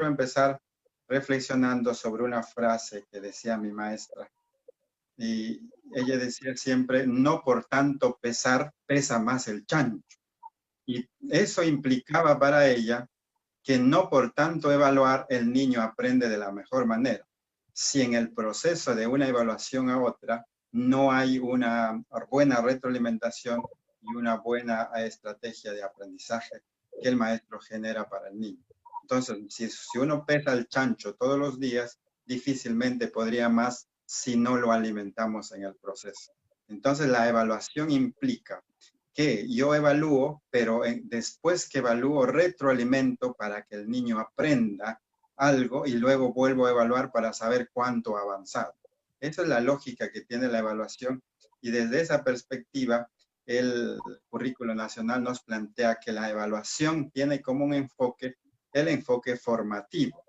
empezar reflexionando sobre una frase que decía mi maestra. Y ella decía siempre, no por tanto pesar, pesa más el chancho. Y eso implicaba para ella que no por tanto evaluar el niño aprende de la mejor manera. Si en el proceso de una evaluación a otra no hay una buena retroalimentación y una buena estrategia de aprendizaje que el maestro genera para el niño. Entonces, si uno pesa el chancho todos los días, difícilmente podría más si no lo alimentamos en el proceso. Entonces, la evaluación implica que yo evalúo, pero después que evalúo, retroalimento para que el niño aprenda algo y luego vuelvo a evaluar para saber cuánto ha avanzado. Esa es la lógica que tiene la evaluación y desde esa perspectiva el currículo nacional nos plantea que la evaluación tiene como un enfoque, el enfoque formativo.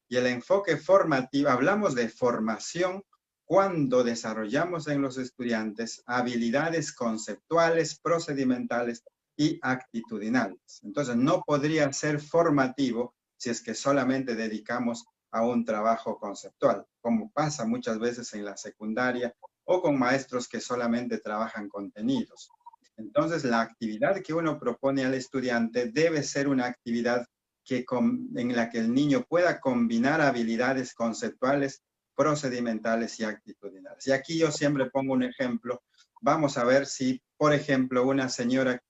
Y el enfoque formativo, hablamos de formación cuando desarrollamos en los estudiantes habilidades conceptuales, procedimentales y actitudinales. Entonces, no podría ser formativo si es que solamente dedicamos a un trabajo conceptual, como pasa muchas veces en la secundaria o con maestros que solamente trabajan contenidos. Entonces, la actividad que uno propone al estudiante debe ser una actividad en la que el niño pueda combinar habilidades conceptuales, procedimentales y actitudinales. Y aquí yo siempre pongo un ejemplo. Vamos a ver si, por ejemplo, una señora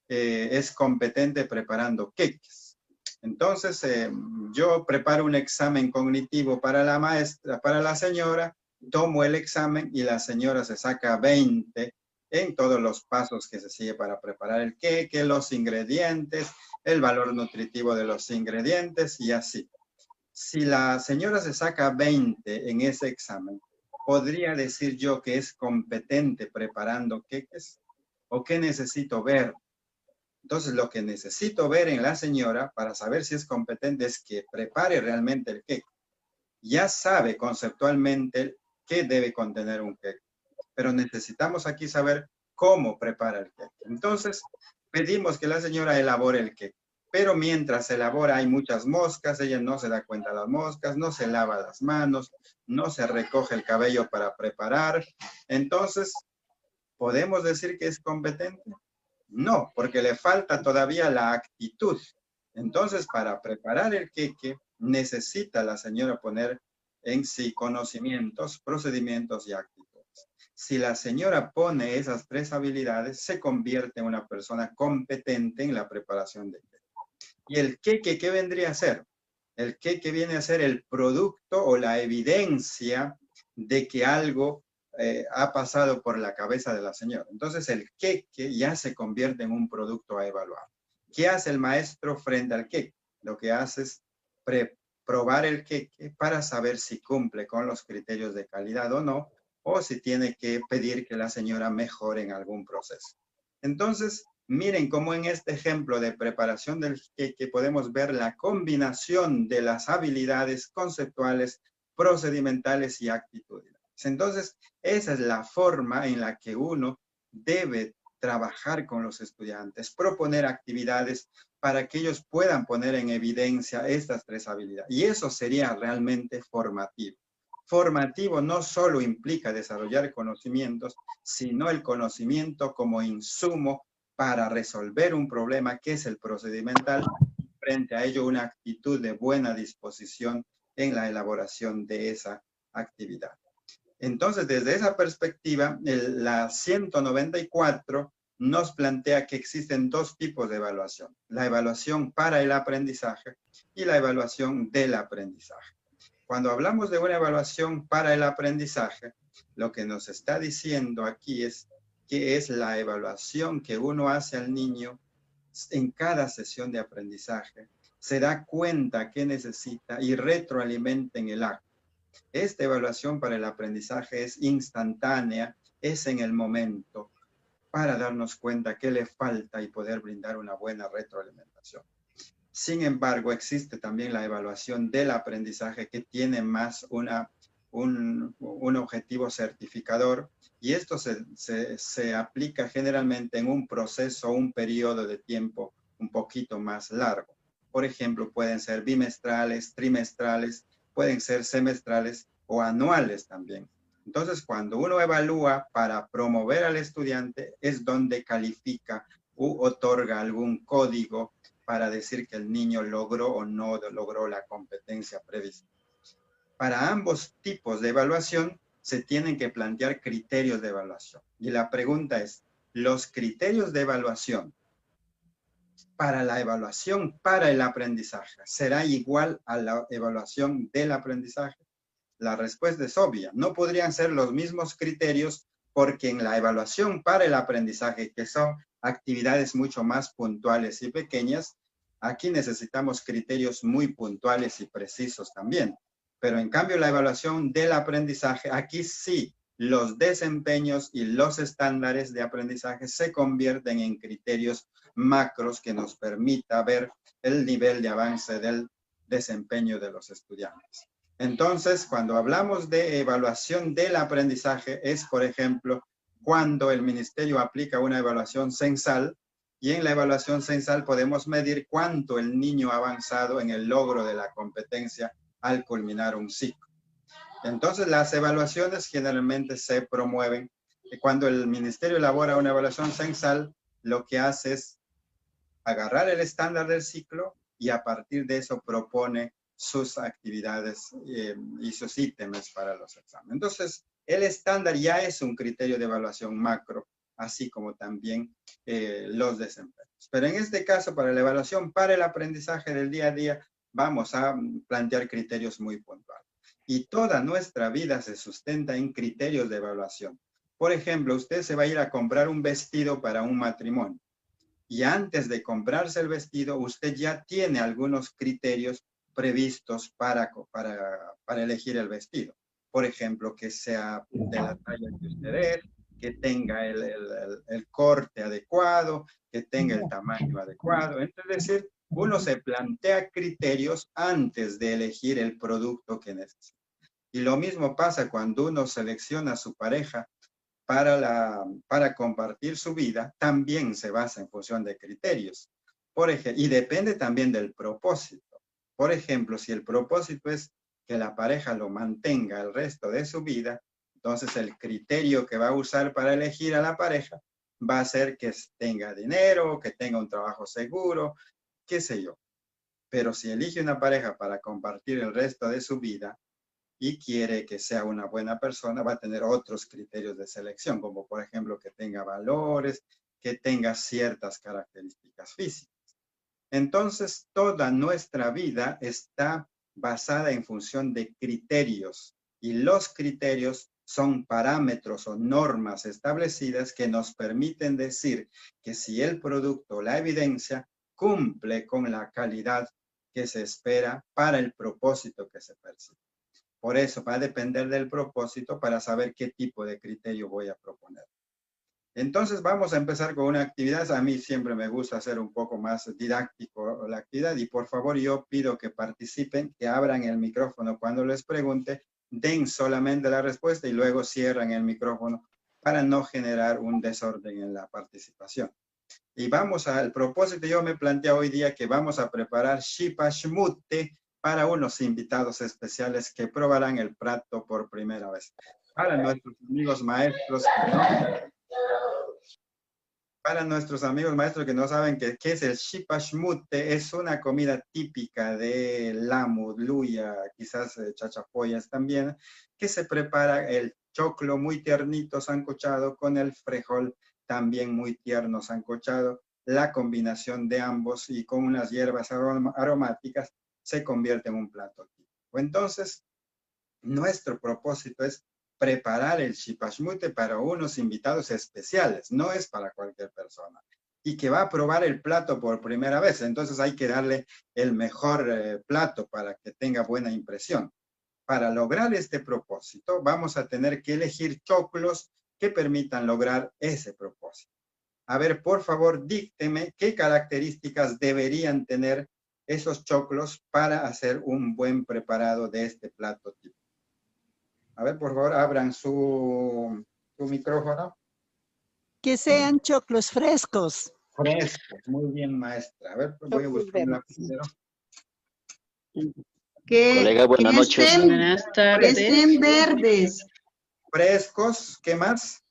es competente preparando queques. Entonces, yo preparo un examen cognitivo para la maestra, para la señora, tomo el examen y la señora se saca 20 en todos los pasos que se sigue para preparar el queque, los ingredientes, el valor nutritivo de los ingredientes y así. Si la señora se saca 20 en ese examen, ¿podría decir yo que es competente preparando queques? ¿O qué necesito ver? Entonces, lo que necesito ver en la señora para saber si es competente es que prepare realmente el queque. Ya sabe conceptualmente qué debe contener un queque, pero necesitamos aquí saber cómo prepara el queque. Entonces, pedimos que la señora elabore el queque, pero mientras se elabora hay muchas moscas, ella no se da cuenta de las moscas, no se lava las manos, no se recoge el cabello para preparar. Entonces, ¿podemos decir que es competente? No, porque le falta todavía la actitud. Entonces, para preparar el queque, necesita la señora poner en sí conocimientos, procedimientos y actitudes. Si la señora pone esas tres habilidades, se convierte en una persona competente en la preparación del queque. ¿Y el queque qué vendría a ser? El queque viene a ser el producto o la evidencia de que algo ha pasado por la cabeza de la señora. Entonces el queque ya se convierte en un producto a evaluar. ¿Qué hace el maestro frente al queque? Lo que hace es probar el queque para saber si cumple con los criterios de calidad o no, o si tiene que pedir que la señora mejore en algún proceso. Entonces, miren cómo en este ejemplo de preparación del queque podemos ver la combinación de las habilidades conceptuales, procedimentales y actitudinales. Entonces, esa es la forma en la que uno debe trabajar con los estudiantes, proponer actividades para que ellos puedan poner en evidencia estas tres habilidades. Y eso sería realmente formativo. Formativo no solo implica desarrollar conocimientos, sino el conocimiento como insumo para resolver un problema que es el procedimental, frente a ello una actitud de buena disposición en la elaboración de esa actividad. Entonces, desde esa perspectiva, la 194 nos plantea que existen dos tipos de evaluación. La evaluación para el aprendizaje y la evaluación del aprendizaje. Cuando hablamos de una evaluación para el aprendizaje, lo que nos está diciendo aquí es que es la evaluación que uno hace al niño en cada sesión de aprendizaje. Se da cuenta que necesita y retroalimenta en el acto. Esta evaluación para el aprendizaje es instantánea, es en el momento, para darnos cuenta qué le falta y poder brindar una buena retroalimentación. Sin embargo, existe también la evaluación del aprendizaje que tiene más un objetivo certificador y esto se aplica generalmente en un proceso, un periodo de tiempo un poquito más largo. Por ejemplo, pueden ser bimestrales, trimestrales, pueden ser semestrales o anuales también. Entonces, cuando uno evalúa para promover al estudiante, es donde califica u otorga algún código para decir que el niño logró o no logró la competencia prevista. Para ambos tipos de evaluación, se tienen que plantear criterios de evaluación. Y la pregunta es, ¿los criterios de evaluación para la evaluación para el aprendizaje será igual a la evaluación del aprendizaje? La respuesta es obvia. No podrían ser los mismos criterios porque en la evaluación para el aprendizaje, que son actividades mucho más puntuales y pequeñas, aquí necesitamos criterios muy puntuales y precisos también. Pero en cambio la evaluación del aprendizaje, aquí sí, los desempeños y los estándares de aprendizaje se convierten en criterios macros que nos permita ver el nivel de avance del desempeño de los estudiantes. Entonces, cuando hablamos de evaluación del aprendizaje, es, por ejemplo, cuando el ministerio aplica una evaluación censal, y en la evaluación censal podemos medir cuánto el niño ha avanzado en el logro de la competencia al culminar un ciclo. Entonces, las evaluaciones generalmente se promueven. Cuando el ministerio elabora una evaluación censal, lo que hace es agarrar el estándar del ciclo y a partir de eso propone sus actividades y sus ítems para los exámenes. Entonces, el estándar ya es un criterio de evaluación macro, así como también los desempeños. Pero en este caso, para la evaluación para el aprendizaje del día a día, vamos a plantear criterios muy puntuales. Y toda nuestra vida se sustenta en criterios de evaluación. Por ejemplo, usted se va a ir a comprar un vestido para un matrimonio. Y antes de comprarse el vestido, usted ya tiene algunos criterios previstos para elegir el vestido. Por ejemplo, que sea de la talla que usted es, que tenga el corte adecuado, que tenga el tamaño adecuado. Es decir, uno se plantea criterios antes de elegir el producto que necesita. Y lo mismo pasa cuando uno selecciona a su pareja para compartir su vida, también se basa en función de criterios. Y depende también del propósito. Por ejemplo, si el propósito es que la pareja lo mantenga el resto de su vida, entonces el criterio que va a usar para elegir a la pareja va a ser que tenga dinero, que tenga un trabajo seguro, qué sé yo. Pero si elige una pareja para compartir el resto de su vida, y quiere que sea una buena persona, va a tener otros criterios de selección, como por ejemplo que tenga valores, que tenga ciertas características físicas. Entonces, toda nuestra vida está basada en función de criterios y los criterios son parámetros o normas establecidas que nos permiten decir que si el producto o la evidencia cumple con la calidad que se espera para el propósito que se persigue. Por eso va a depender del propósito para saber qué tipo de criterio voy a proponer. Entonces vamos a empezar con una actividad. A mí siempre me gusta hacer un poco más didáctico la actividad y por favor yo pido que participen, que abran el micrófono cuando les pregunte, den solamente la respuesta y luego cierran el micrófono para no generar un desorden en la participación. Y vamos al propósito. Yo me planteo hoy día que vamos a preparar shipashmute para unos invitados especiales que probarán el plato por primera vez. Para nuestros amigos maestros que no saben qué es el shipashmute, es una comida típica de Lamu, Luya, quizás Chachapoyas también, que se prepara el choclo muy tiernito sancochado con el frijol también muy tierno sancochado. La combinación de ambos y con unas hierbas aromáticas se convierte en un plato típico. Entonces, nuestro propósito es preparar el shipashmute para unos invitados especiales, no es para cualquier persona, y que va a probar el plato por primera vez. Entonces hay que darle el mejor plato para que tenga buena impresión. Para lograr este propósito, vamos a tener que elegir choclos que permitan lograr ese propósito. A ver, por favor, dícteme qué características deberían tener esos choclos para hacer un buen preparado de este plato típico. A ver, por favor, abran su micrófono. Que sean choclos frescos. Frescos, muy bien, maestra. A ver, voy a buscar un lapicero. Colega, buenas noches. Buenas Que tardes. estén verdes. Frescos, ¿qué más?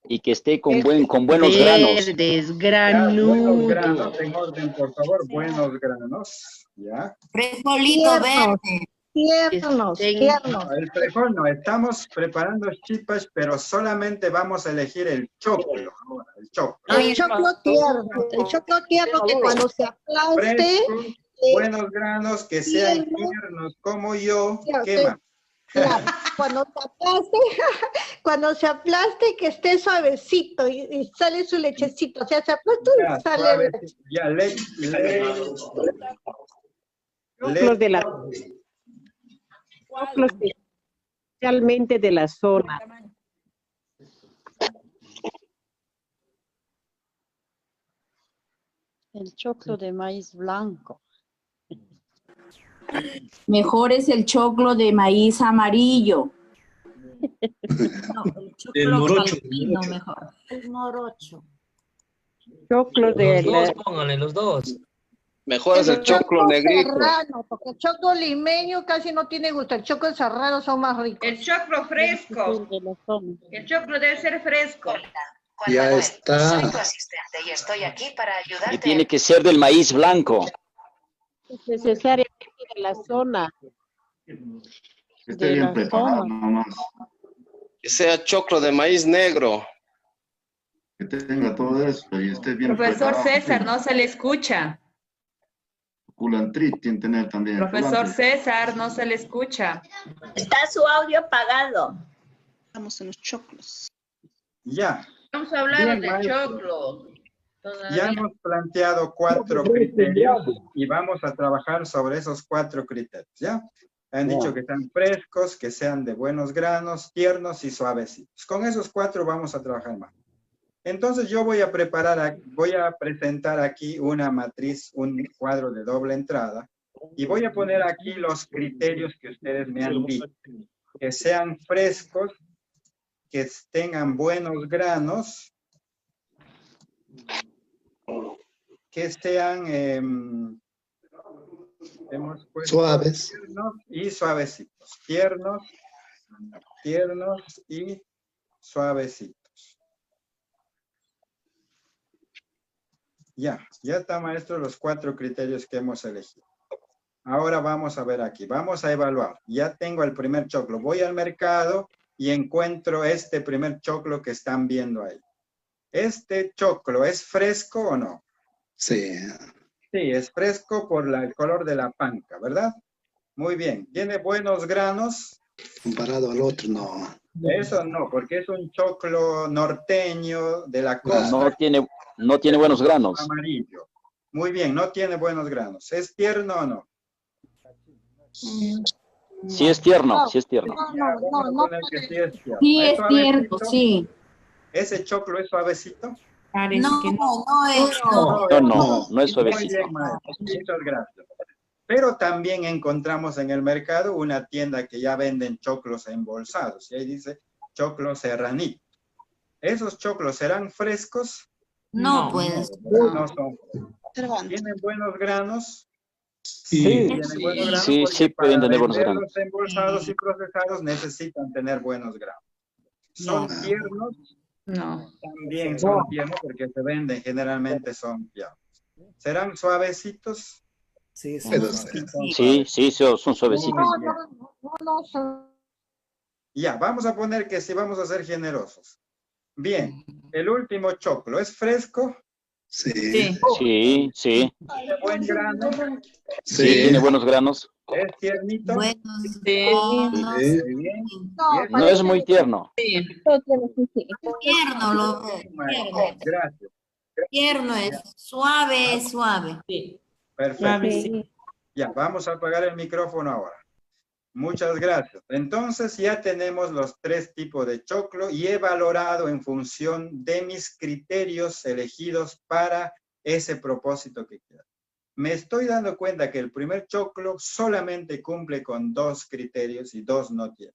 Y que esté con buenos granos. Verdes, Ya, buenos granos, granudos. en orden, por favor, buenos granos. Ya. Frijolito Tiernos, verde. tiernos, Estén- tiernos. El frijol no, estamos preparando chipas, pero solamente vamos a elegir el choclo. Ahora, el choclo. El choclo tierno que cuando se aplaste, Frescos, buenos granos, que sean tiernos como yo. ¿Qué más? claro, cuando se aplaste que esté suavecito y sale su lechecito, o sea, se aplasta Ya, y sale suave, leche. ya, Choclos de la choclos especialmente de la zona. El choclo de maíz blanco. Mejor es el choclo de maíz amarillo. No, el choclo El morocho, palpino mejor. El morocho. Choclos de Los la dos, pónganle los dos. Mejor es el choclo negrito. Serrano, porque el choclo limeño casi no tiene gusto, el choclo serrano son más ricos. El choclo fresco. De la zona. El choclo debe ser fresco. Ya está. Soy tu asistente y estoy aquí para ayudarte. Y tiene que ser del maíz blanco. es necesariamente de la zona. Esté bien preparado nomás. Que sea choclo de maíz negro. Que tenga todo eso y esté bien Profesor preparado. César, no se le escucha. Culantrit tiene que tener también. Profesor culantrit. César, no se le escucha. Está su audio apagado. Estamos en los choclos. Ya, Vamos a hablar Bien, del maestro. choclo. Todavía. ya hemos planteado 4 criterios y vamos a trabajar sobre esos 4 criterios, ¿ya? Han dicho que sean frescos, que sean de buenos granos, tiernos y suavecitos. Con esos 4 vamos a trabajar más. Entonces yo voy a presentar aquí una matriz, un cuadro de doble entrada, y voy a poner aquí los criterios que ustedes me han dicho. Que sean frescos, que tengan buenos granos, que sean hemos puesto Suaves. tiernos y suavecitos. Tiernos y suavecitos. Ya está, maestro, los 4 criterios que hemos elegido. Ahora vamos a ver aquí, vamos a evaluar. Ya tengo el primer choclo. Voy al mercado y encuentro este primer choclo que están viendo ahí. ¿Este choclo es fresco o no? Sí. Sí, es fresco por el color de la panca, ¿verdad? Muy bien. ¿Tiene buenos granos? Comparado al otro, no. Eso no, porque es un choclo norteño de la costa. No tiene buenos granos. Amarillo. Muy bien, no tiene buenos granos. ¿Es tierno o no? Sí es tierno, sí es tierno. Vamos a poner que sí es tierno. Sí, es cierto, suavecito? sí. ¿Ese choclo es suavecito? No, no es. No es Muy suavecito. bien, maestro. Muchas gracias. Pero también encontramos en el mercado una tienda que ya venden choclos embolsados. Y ahí dice choclo serranito. ¿Esos choclos serán frescos? No, pues. No son. ¿Tienen buenos granos? Sí, tienen buenos granos sí, porque sí pueden para tener buenos vender granos. los embolsados y procesados necesitan tener buenos granos. ¿Son tiernos? No. También son tiernos porque se venden, generalmente son tiernos. ¿Serán suavecitos? Sí, Sí, son suavecitos. Ya, vamos a poner que sí, vamos a ser generosos. Bien, el último choclo, ¿es fresco? Sí. Sí. ¿Tiene buen grano? Sí, tiene buenos granos. ¿Es tiernito? Sí. Muy bien. No es muy tierno. Tierno, Gracias. tierno es. Suave, suave. Perfecto. Ya, vamos a apagar el micrófono ahora. Muchas gracias. Entonces ya tenemos los 3 tipos de choclo y he valorado en función de mis criterios elegidos para ese propósito que quiero. Me estoy dando cuenta que el primer choclo solamente cumple con 2 criterios y 2 no tiene.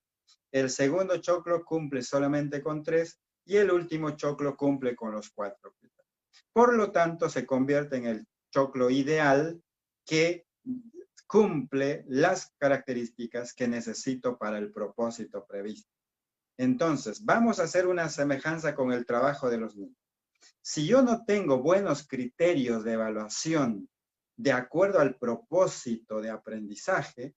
El segundo choclo cumple solamente con 3 y el último choclo cumple con los 4 criterios. Por lo tanto, se convierte en el choclo ideal que cumple las características que necesito para el propósito previsto. Entonces, vamos a hacer una semejanza con el trabajo de los niños. Si yo no tengo buenos criterios de evaluación de acuerdo al propósito de aprendizaje,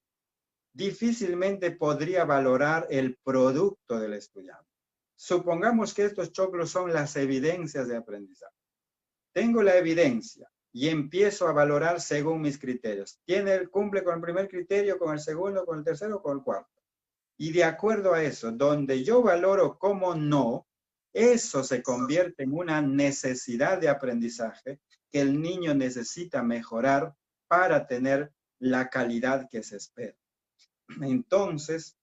difícilmente podría valorar el producto del estudiante. Supongamos que estos choclos son las evidencias de aprendizaje. Tengo la evidencia y empiezo a valorar según mis criterios. ¿Cumple con el primer criterio, con el segundo, con el tercero, con el cuarto? Y de acuerdo a eso, donde yo valoro como no, eso se convierte en una necesidad de aprendizaje que el niño necesita mejorar para tener la calidad que se espera. Entonces,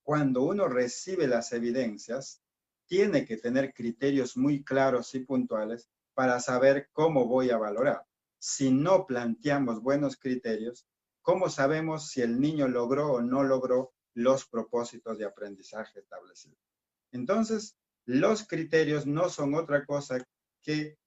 cuando uno recibe las evidencias, tiene que tener criterios muy claros y puntuales para saber cómo voy a valorar. Si no planteamos buenos criterios, ¿cómo sabemos si el niño logró o no logró los propósitos de aprendizaje establecidos? Entonces, los criterios no son otra cosa que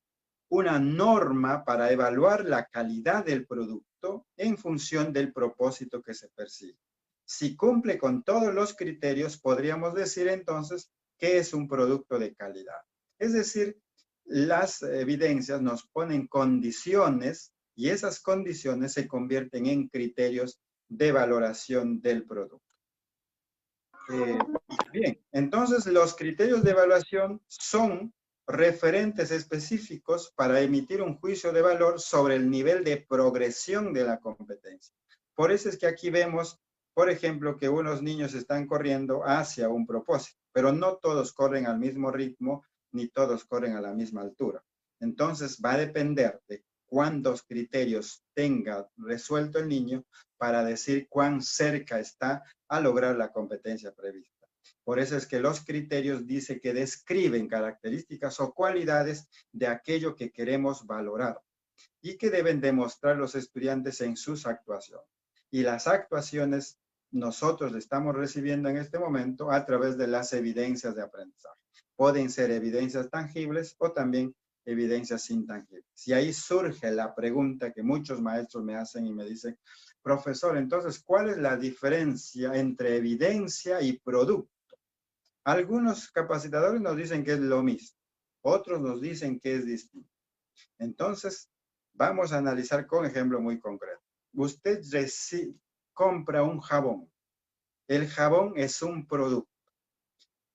una norma para evaluar la calidad del producto en función del propósito que se persigue. Si cumple con todos los criterios, podríamos decir entonces que es un producto de calidad. Es decir, las evidencias nos ponen condiciones y esas condiciones se convierten en criterios de valoración del producto. Bien, entonces los criterios de evaluación son referentes específicos para emitir un juicio de valor sobre el nivel de progresión de la competencia. Por eso es que aquí vemos, por ejemplo, que unos niños están corriendo hacia un propósito, pero no todos corren al mismo ritmo, ni todos corren a la misma altura. Entonces va a depender de cuántos criterios tenga resuelto el niño para decir cuán cerca está a lograr la competencia prevista. Por eso es que los criterios dice que describen características o cualidades de aquello que queremos valorar y que deben demostrar los estudiantes en sus actuaciones. Y las actuaciones nosotros estamos recibiendo en este momento a través de las evidencias de aprendizaje. Pueden ser evidencias tangibles o también evidencias intangibles. Y ahí surge la pregunta que muchos maestros me hacen y me dicen, profesor, entonces, ¿cuál es la diferencia entre evidencia y producto? Algunos capacitadores nos dicen que es lo mismo, otros nos dicen que es distinto. Entonces, vamos a analizar con ejemplo muy concreto. Usted compra un jabón. El jabón es un producto.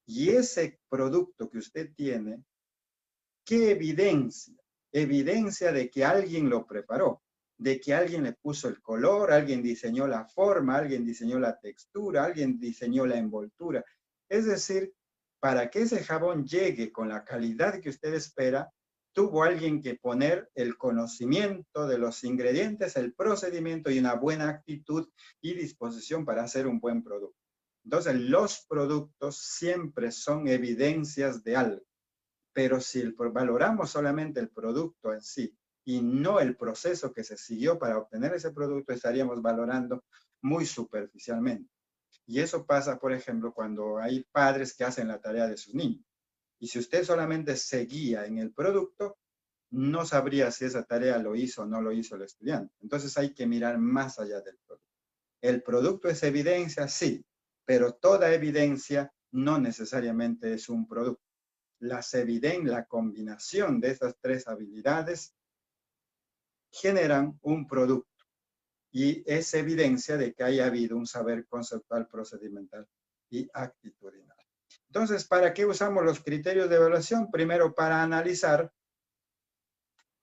Y ese producto que usted tiene, ¿qué evidencia? Evidencia de que alguien lo preparó, de que alguien le puso el color, alguien diseñó la forma, alguien diseñó la textura, alguien diseñó la envoltura. Es decir, para que ese jabón llegue con la calidad que usted espera, tuvo alguien que poner el conocimiento de los ingredientes, el procedimiento y una buena actitud y disposición para hacer un buen producto. Entonces, los productos siempre son evidencias de algo. Pero si valoramos solamente el producto en sí y no el proceso que se siguió para obtener ese producto, estaríamos valorando muy superficialmente. Y eso pasa, por ejemplo, cuando hay padres que hacen la tarea de sus niños. Y si usted solamente se guía en el producto, no sabría si esa tarea lo hizo o no lo hizo el estudiante. Entonces hay que mirar más allá del producto. ¿El producto es evidencia? Sí, pero toda evidencia no necesariamente es un producto. La combinación de estas tres habilidades generan un producto y es evidencia de que haya habido un saber conceptual, procedimental y actitudinal. Entonces, ¿para qué usamos los criterios de evaluación? Primero, para analizar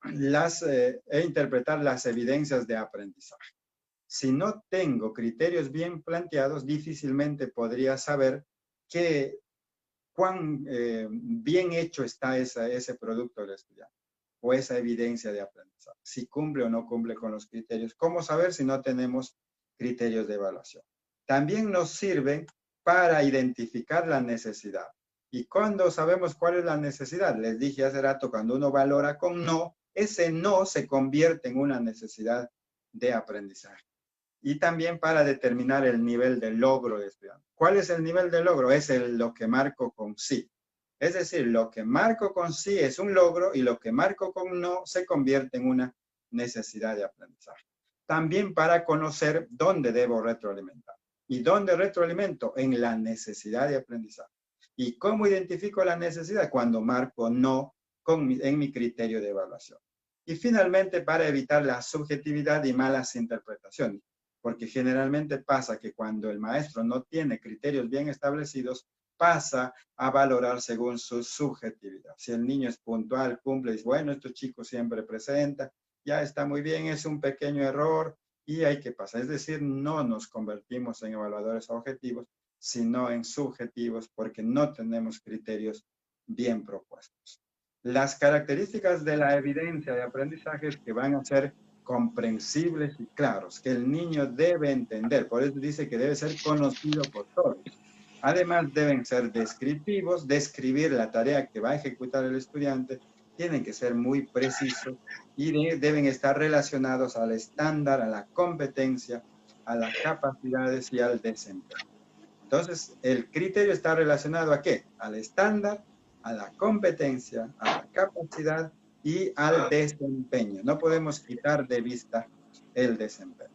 e interpretar las evidencias de aprendizaje. Si no tengo criterios bien planteados, difícilmente podría saber cuán bien hecho está ese producto del estudiante o esa evidencia de aprendizaje, si cumple o no cumple con los criterios. ¿Cómo saber si no tenemos criterios de evaluación? También nos sirven para identificar la necesidad. ¿Y cuándo sabemos cuál es la necesidad? Les dije hace rato, cuando uno valora con no, ese no se convierte en una necesidad de aprendizaje. Y también para determinar el nivel de logro del estudiante. ¿Cuál es el nivel de logro? Es lo que marco con sí. Es decir, lo que marco con sí es un logro y lo que marco con no se convierte en una necesidad de aprendizaje. también para conocer dónde debo retroalimentar. ¿Y dónde retroalimento? En la necesidad de aprendizaje. ¿Y cómo identifico la necesidad? Cuando marco no en mi criterio de evaluación. Y finalmente, para evitar la subjetividad y malas interpretaciones. Porque generalmente pasa que cuando el maestro no tiene criterios bien establecidos, pasa a valorar según su subjetividad. Si el niño es puntual, cumple, dice, bueno, este chico siempre presenta, ya está muy bien, es un pequeño error y hay que pasar. Es decir, no nos convertimos en evaluadores objetivos, sino en subjetivos porque no tenemos criterios bien propuestos. Las características de la evidencia de aprendizaje es que van a ser comprensibles y claros, que el niño debe entender. Por eso dice que debe ser conocido por todos. Además, deben ser descriptivos, describir la tarea que va a ejecutar el estudiante, tienen que ser muy precisos y deben estar relacionados al estándar, a la competencia, a las capacidades y al desempeño. Entonces, el criterio está relacionado ¿a qué? Al estándar, a la competencia, a la capacidad y al desempeño. No podemos quitar de vista el desempeño.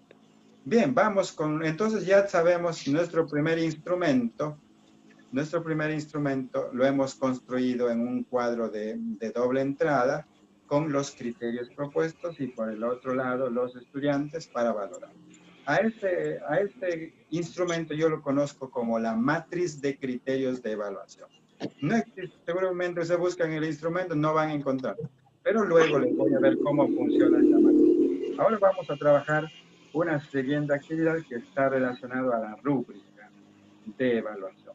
Bien, vamos con, entonces ya sabemos nuestro primer instrumento. Nuestro primer instrumento lo hemos construido en un cuadro de doble entrada con los criterios propuestos y por el otro lado los estudiantes para valorar. A este instrumento yo lo conozco como la matriz de criterios de evaluación. No existe, seguramente se buscan el instrumento, no van a encontrar, pero luego les voy a ver cómo funciona esta matriz. Ahora vamos a trabajar una siguiente actividad que está relacionada a la rúbrica de evaluación.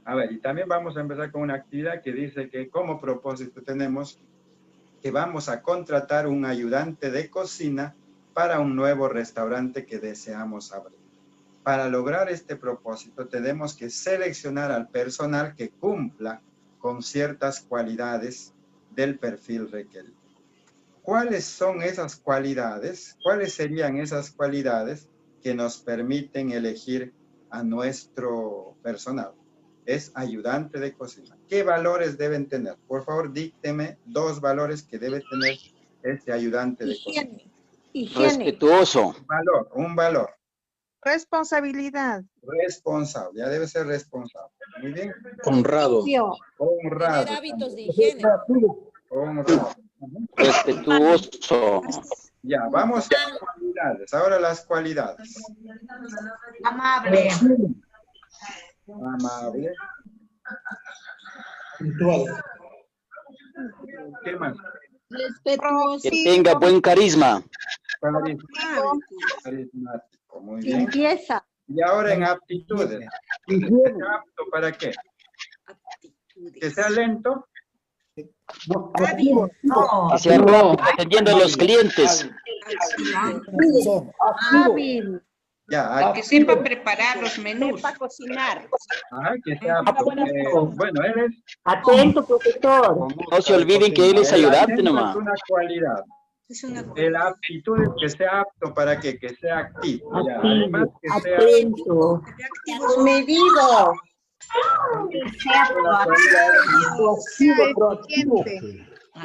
A ver, y también vamos a empezar con una actividad que dice que como propósito tenemos que vamos a contratar un ayudante de cocina para un nuevo restaurante que deseamos abrir. Para lograr este propósito tenemos que seleccionar al personal que cumpla con ciertas cualidades del perfil requerido. ¿Cuáles son esas cualidades? ¿Cuáles serían esas cualidades que nos permiten elegir a nuestro personal? Es ayudante de cocina. ¿Qué valores deben tener? Por favor, dícteme 2 valores que debe tener este ayudante de cocina. Higiene. Respetuoso. Un valor. Responsabilidad. Responsable, ya debe ser responsable. Muy bien. Honrado. Honrado. Tener hábitos de higiene. Honrado. Respetuoso. Ya, vamos a las cualidades. Ahora las cualidades. Amable. Amable. ¿Qué más? Que tenga buen carisma. Carismático, muy bien. Limpieza. Y ahora en aptitudes. ¿Que sea apto para qué? Que sea lento. Que sea rápido atendiendo a los clientes. Hábil. Ya, Que sepa preparar los menús. Sepa cocinar. que sea apto. Bueno, él es. Atento, profesor. No se olviden que él es ayudante El acento nomás. es una cualidad. El aptitud es que sea apto para qué, que sea activo. Ya, además que sea Atento. Medido.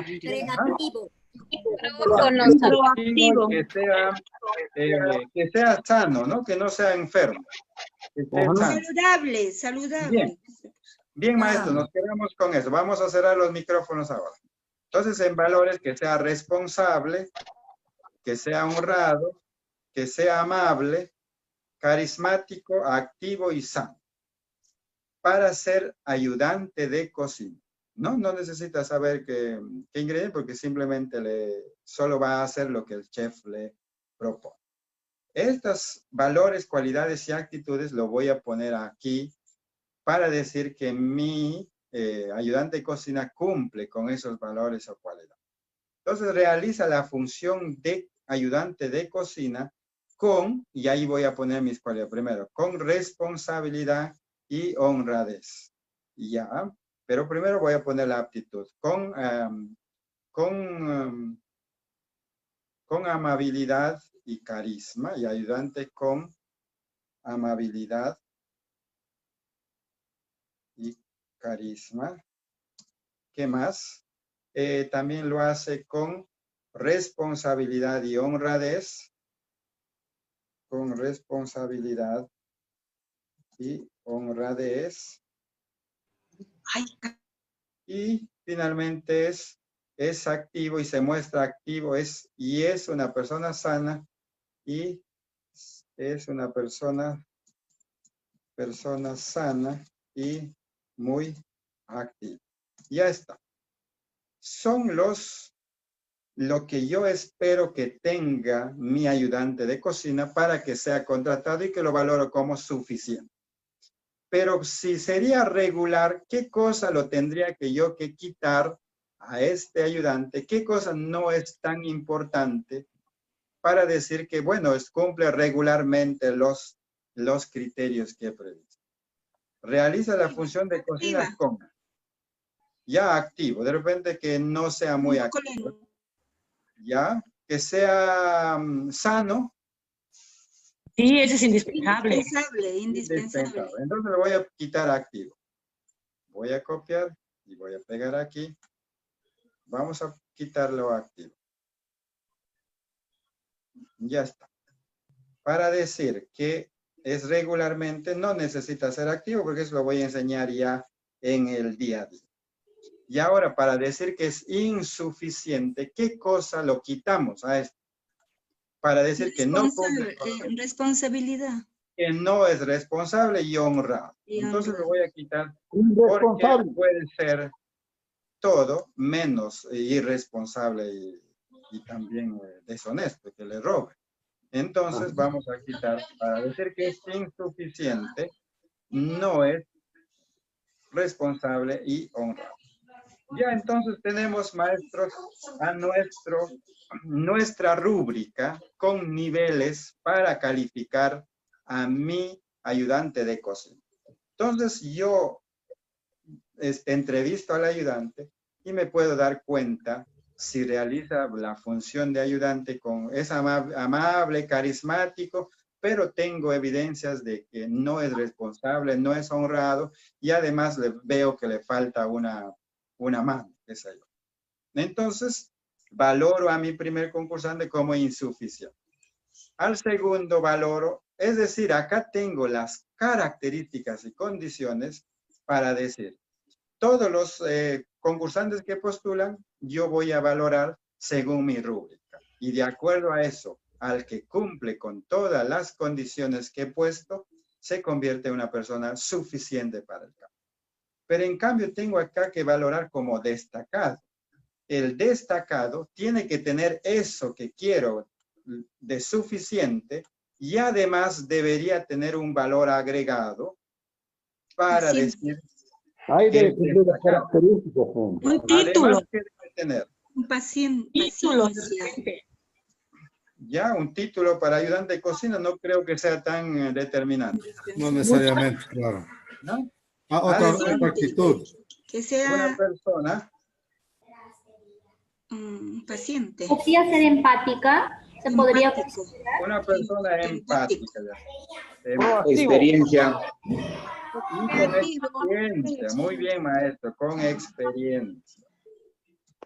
Entregativo. que sea sano, ¿no? Que no sea enfermo. Que esté sano. Saludable. Bien, maestro, nos quedamos con eso. Vamos a cerrar los micrófonos ahora. Entonces, en valores, que sea responsable, que sea honrado, que sea amable, carismático, activo y sano. Para ser ayudante de cocina. No necesita saber qué ingrediente, porque simplemente solo va a hacer lo que el chef le propone. Estos valores, cualidades y actitudes lo voy a poner aquí para decir que mi ayudante de cocina cumple con esos valores o cualidades. Entonces realiza la función de ayudante de cocina con, y ahí voy a poner mis cualidades primero, con responsabilidad y honradez. Ya, pero primero voy a poner la aptitud. Con amabilidad y carisma, y ayudante con amabilidad y carisma. ¿Qué más? También lo hace con responsabilidad y honradez. con responsabilidad y honradez. Y finalmente es activo y se muestra activo, y es una persona sana y es una persona sana y muy activa. Ya está. Son lo que yo espero que tenga mi ayudante de cocina para que sea contratado y que lo valoro como suficiente. Pero si sería regular, ¿qué cosa lo tendría yo que quitar a este ayudante? ¿Qué cosa no es tan importante para decir que, bueno, cumple regularmente los criterios que he previsto? Realiza la función de cocina con ya activo, de repente que no sea muy activo, ya, que sea sano. Sí, eso es indispensable. Indispensable. Entonces le voy a quitar activo. Voy a copiar y voy a pegar aquí. Vamos a quitarlo activo. Ya está. Para decir que es regularmente, no necesita ser activo porque eso lo voy a enseñar ya en el día a día. Y ahora, para decir que es insuficiente, ¿qué cosa lo quitamos a esto? Para decir que no cumple con responsabilidad. que no es responsable y honrado. Entonces lo voy a quitar porque puede ser todo menos irresponsable y también deshonesto, que le robe. Entonces vamos a quitar, para decir que es insuficiente, no es responsable y honrado. Ya entonces tenemos, maestros, a nuestra rúbrica con niveles para calificar a mi ayudante de cocina. Entonces yo entrevisto al ayudante y me puedo dar cuenta si realiza la función de ayudante es amable, carismático, pero tengo evidencias de que no es responsable, no es honrado y además veo que le falta una mano, qué sé yo. Entonces, valoro a mi primer concursante como insuficiente. Al segundo valoro, es decir, acá tengo las características y condiciones para decir, todos los concursantes que postulan, yo voy a valorar según mi rúbrica. Y de acuerdo a eso, al que cumple con todas las condiciones que he puesto, se convierte en una persona suficiente para el campo. Pero en cambio tengo acá que valorar como destacado. El destacado tiene que tener eso que quiero de suficiente y además debería tener un valor agregado para decir que Un título. además que debe tener Título. ya un título para ayudante de cocina no creo que sea tan determinante. No necesariamente, claro. ¿No? Otra actitud. Que sea Una persona paciente. ¿Podría ser empática? ¿Se podría una persona empática. Experiencia. Y con experiencia, muy bien maestro, con experiencia.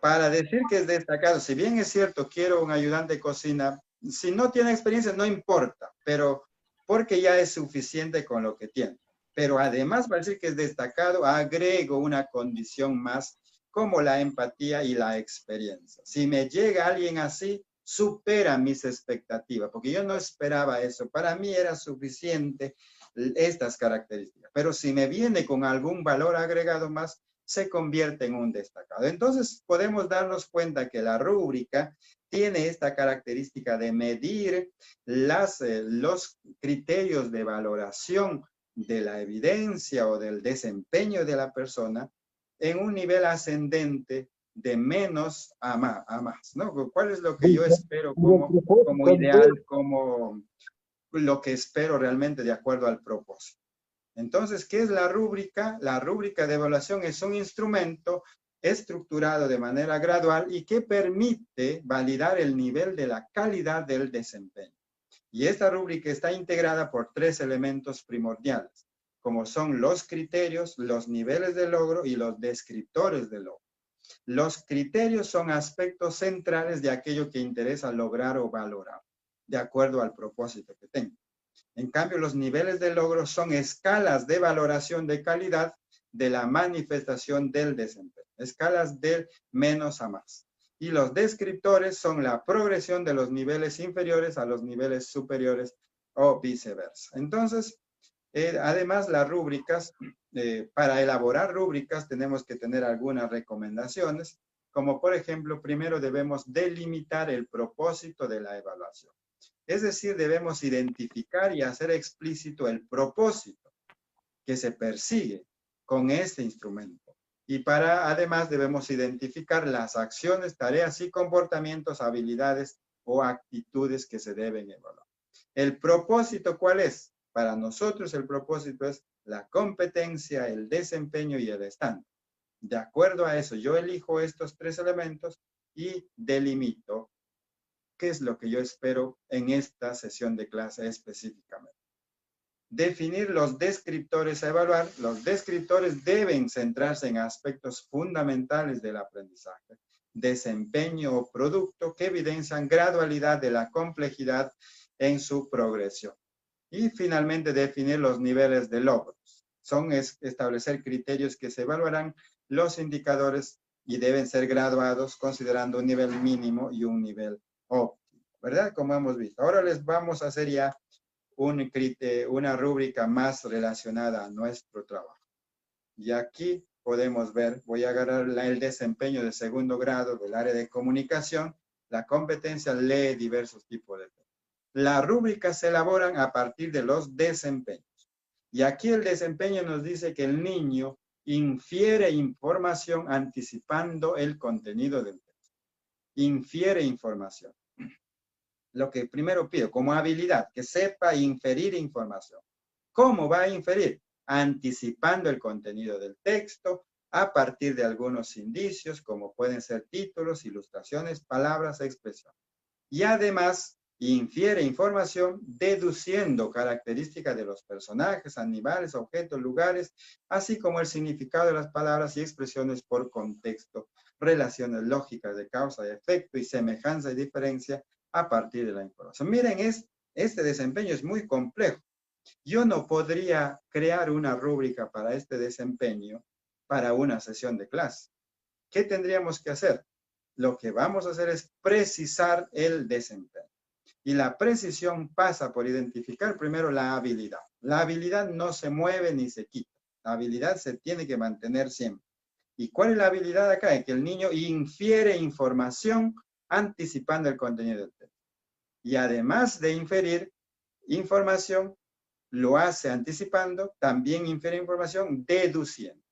Para decir que es destacado, si bien es cierto, quiero un ayudante de cocina, si no tiene experiencia no importa, pero porque ya es suficiente con lo que tiene. Pero además para decir que es destacado, agrego una condición más como la empatía y la experiencia. Si me llega alguien así, supera mis expectativas, porque yo no esperaba eso. Para mí era suficiente estas características, pero si me viene con algún valor agregado más, se convierte en un destacado. Entonces podemos darnos cuenta que la rúbrica tiene esta característica de medir los criterios de valoración de la evidencia o del desempeño de la persona en un nivel ascendente de menos a más, ¿no? ¿Cuál es lo que yo espero como ideal, como lo que espero realmente de acuerdo al propósito? Entonces, ¿qué es la rúbrica? La rúbrica de evaluación es un instrumento estructurado de manera gradual y que permite validar el nivel de la calidad del desempeño. Y esta rúbrica está integrada por 3 elementos primordiales, como son los criterios, los niveles de logro y los descriptores de logro. Los criterios son aspectos centrales de aquello que interesa lograr o valorar. de acuerdo al propósito que tengo. En cambio, los niveles de logro son escalas de valoración de calidad de la manifestación del desempeño. Escalas de menos a más. Y los descriptores son la progresión de los niveles inferiores a los niveles superiores o viceversa. Entonces, además, las rúbricas, para elaborar rúbricas tenemos que tener algunas recomendaciones, como por ejemplo, primero debemos delimitar el propósito de la evaluación. Es decir, debemos identificar y hacer explícito el propósito que se persigue con este instrumento. Y además debemos identificar las acciones, tareas y comportamientos, habilidades o actitudes que se deben evaluar. ¿El propósito cuál es? Para nosotros el propósito es la competencia, el desempeño y el estándar. De acuerdo a eso, yo elijo estos tres elementos y delimito qué es lo que yo espero en esta sesión de clase específicamente. Definir los descriptores a evaluar. Los descriptores deben centrarse en aspectos fundamentales del aprendizaje, desempeño o producto que evidencian gradualidad de la complejidad en su progresión. Y finalmente definir los niveles de logros. Son establecer criterios que se evaluarán los indicadores y deben ser graduados considerando un nivel mínimo y un nivel óptimo, ¿verdad? Como hemos visto. Ahora les vamos a hacer ya una rúbrica más relacionada a nuestro trabajo. Y aquí podemos ver, voy a agarrar el desempeño de segundo grado del área de comunicación. La competencia lee diversos tipos de temas. Las rúbricas se elaboran a partir de los desempeños. Y aquí el desempeño nos dice que el niño infiere información anticipando el contenido del texto. Infiere información. Lo que primero pido como habilidad, que sepa inferir información. ¿Cómo va a inferir? Anticipando el contenido del texto a partir de algunos indicios, como pueden ser títulos, ilustraciones, palabras, expresiones. Y además, infiere información deduciendo características de los personajes, animales, objetos, lugares, así como el significado de las palabras y expresiones por contexto, relaciones lógicas de causa y efecto y semejanza y diferencia a partir de la información. Miren, este desempeño es muy complejo. Yo no podría crear una rúbrica para este desempeño para una sesión de clase. ¿Qué tendríamos que hacer? Lo que vamos a hacer es precisar el desempeño. Y la precisión pasa por identificar primero la habilidad. La habilidad no se mueve ni se quita. La habilidad se tiene que mantener siempre. ¿Y cuál es la habilidad acá? Es que el niño infiere información anticipando el contenido del texto. Y además de inferir información, lo hace anticipando, también infiere información deduciendo.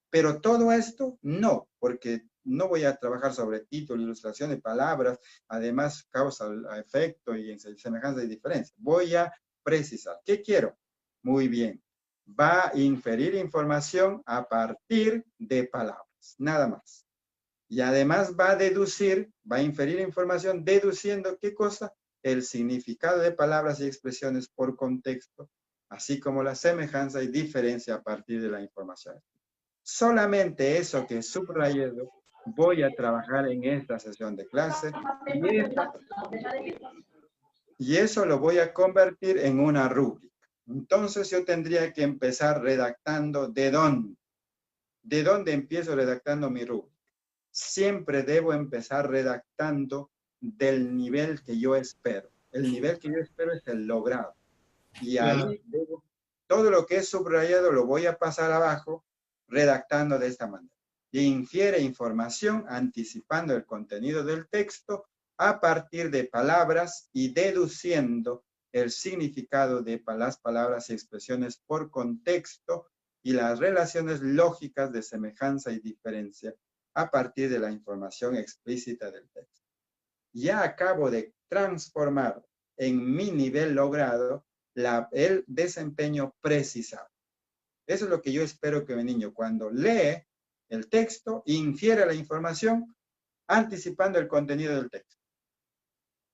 Pero todo esto no, porque no voy a trabajar sobre título, ilustración de palabras, además causa, efecto y semejanza y diferencia. Voy a precisar. ¿Qué quiero? Muy bien. Va a inferir información a partir de palabras, nada más. Y además va a deducir, va a inferir información deduciendo ¿qué cosa? El significado de palabras y expresiones por contexto, así como la semejanza y diferencia a partir de la información. Solamente eso que he subrayado voy a trabajar en esta sesión de clase y eso lo voy a convertir en una rúbrica. Entonces yo tendría que empezar redactando ¿de dónde? ¿De dónde empiezo redactando mi rúbrica? Siempre debo empezar redactando del nivel que yo espero. El nivel que yo espero es el logrado. Y ahí todo lo que es subrayado lo voy a pasar abajo redactando de esta manera. Y infiere información anticipando el contenido del texto a partir de palabras y deduciendo el significado de las palabras y expresiones por contexto y las relaciones lógicas de semejanza y diferencia a partir de la información explícita del texto. Ya acabo de transformar en mi nivel logrado el desempeño precisado. Eso es lo que yo espero que mi niño cuando lee el texto infiere la información anticipando el contenido del texto.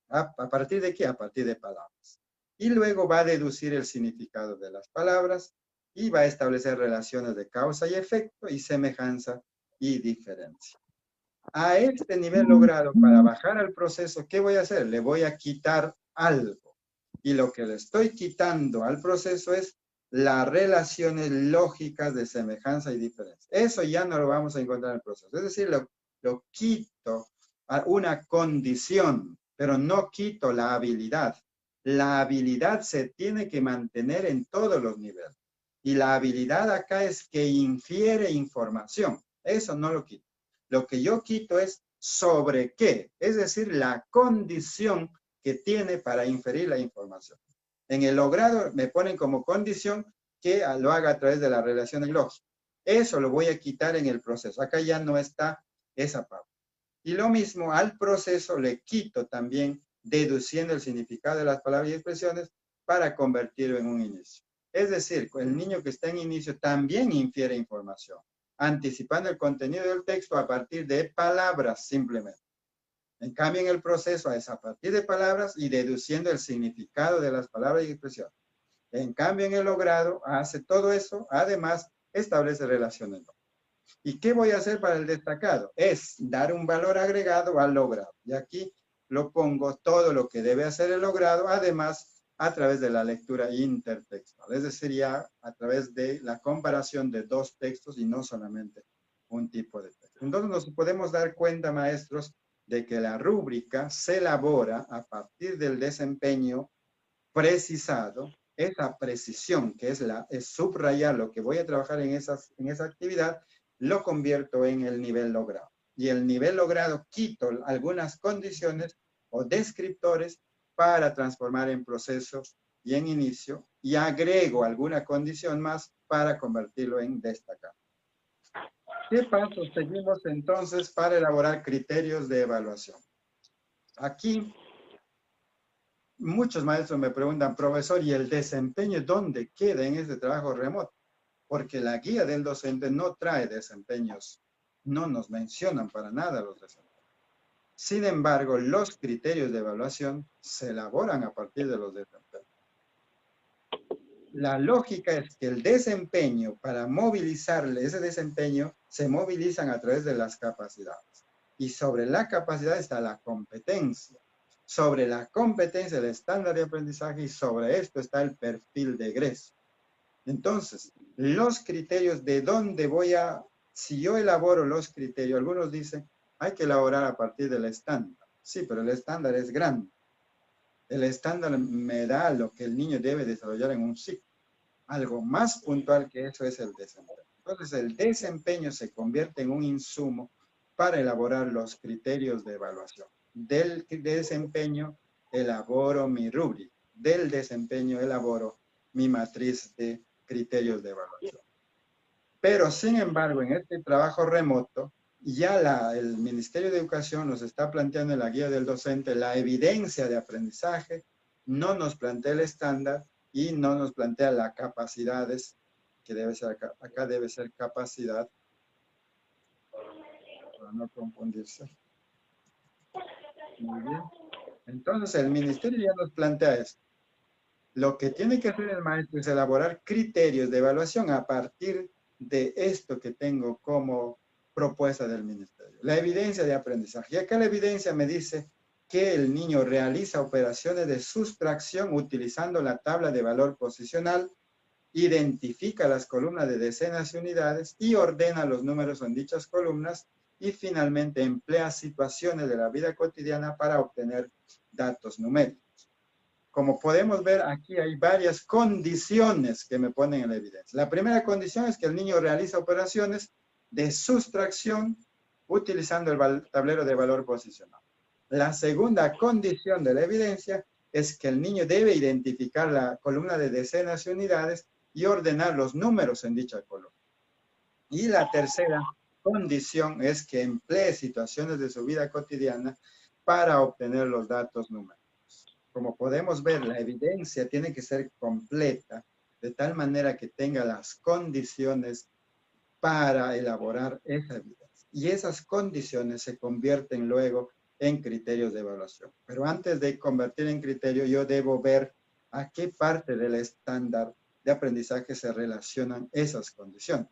¿A partir de qué? A partir de palabras. Y luego va a deducir el significado de las palabras y va a establecer relaciones de causa y efecto y semejanza y diferencia. A este nivel logrado, para bajar al proceso, ¿qué voy a hacer? Le voy a quitar algo. Y lo que le estoy quitando al proceso es las relaciones lógicas de semejanza y diferencia. Eso ya no lo vamos a encontrar en el proceso. Es decir, lo quito a una condición, pero no quito la habilidad. La habilidad se tiene que mantener en todos los niveles. Y la habilidad acá es que infiere información. Eso no lo quito. Lo que yo quito es sobre qué, es decir, la condición que tiene para inferir la información. En el logrado me ponen como condición que lo haga a través de las relaciones lógicas. Eso lo voy a quitar en el proceso. Acá ya no está esa parte. Y lo mismo al proceso le quito también deduciendo el significado de las palabras y expresiones para convertirlo en un inicio. Es decir, el niño que está en inicio también infiere información, anticipando el contenido del texto a partir de palabras simplemente. En cambio, en el proceso es a partir de palabras y deduciendo el significado de las palabras y expresiones. En cambio, en el logrado hace todo eso, además establece relaciones. ¿Y qué voy a hacer para el destacado? Es dar un valor agregado al logrado. Y aquí lo pongo todo lo que debe hacer el logrado, además a través de la lectura intertextual. Es decir, ya a través de la comparación de dos textos y no solamente un tipo de texto. Entonces nos podemos dar cuenta, maestros, de que la rúbrica se elabora a partir del desempeño precisado. Esa precisión, que es subrayar lo que voy a trabajar en esa actividad, lo convierto en el nivel logrado. Y el nivel logrado quito algunas condiciones o descriptores para transformar en proceso y en inicio, y agrego alguna condición más para convertirlo en destacado. ¿Qué pasos seguimos entonces para elaborar criterios de evaluación? Aquí, muchos maestros me preguntan, profesor, ¿y el desempeño dónde queda en este trabajo remoto? Porque la guía del docente no trae desempeños, no nos mencionan para nada los desempeños. Sin embargo, los criterios de evaluación se elaboran a partir de los desempeños. La lógica es que el desempeño, para movilizarle ese desempeño, se movilizan a través de las capacidades. Y sobre la capacidad está la competencia. Sobre la competencia, el estándar de aprendizaje, y sobre esto está el perfil de egreso. Entonces, los criterios de dónde si yo elaboro los criterios, algunos dicen, hay que elaborar a partir del estándar. Sí, pero el estándar es grande. El estándar me da lo que el niño debe desarrollar en un ciclo. Algo más puntual que eso es el desempeño. Entonces, el desempeño se convierte en un insumo para elaborar los criterios de evaluación. Del desempeño elaboro mi rúbrica. Del desempeño elaboro mi matriz de criterios de evaluación. Pero, sin embargo, en este trabajo remoto, ya el Ministerio de Educación nos está planteando en la guía del docente la evidencia de aprendizaje, no nos plantea el estándar y no nos plantea las capacidades, que debe ser acá debe ser capacidad, para no confundirse. Muy bien. Entonces el Ministerio ya nos plantea esto. Lo que tiene que hacer el maestro es elaborar criterios de evaluación a partir de esto que tengo como propuesta del ministerio. La evidencia de aprendizaje. Y acá la evidencia me dice que el niño realiza operaciones de sustracción utilizando la tabla de valor posicional, identifica las columnas de decenas y unidades y ordena los números en dichas columnas y finalmente emplea situaciones de la vida cotidiana para obtener datos numéricos. Como podemos ver, aquí hay varias condiciones que me ponen en la evidencia. La primera condición es que el niño realiza operaciones de sustracción utilizando el tablero de valor posicional. La segunda condición de la evidencia es que el niño debe identificar la columna de decenas y unidades y ordenar los números en dicha columna. Y la tercera condición es que emplee situaciones de su vida cotidiana para obtener los datos numéricos. Como podemos ver, la evidencia tiene que ser completa, de tal manera que tenga las condiciones para elaborar esa evidencia. Y esas condiciones se convierten luego en criterios de evaluación. Pero antes de convertir en criterio, yo debo ver a qué parte del estándar de aprendizaje se relacionan esas condiciones.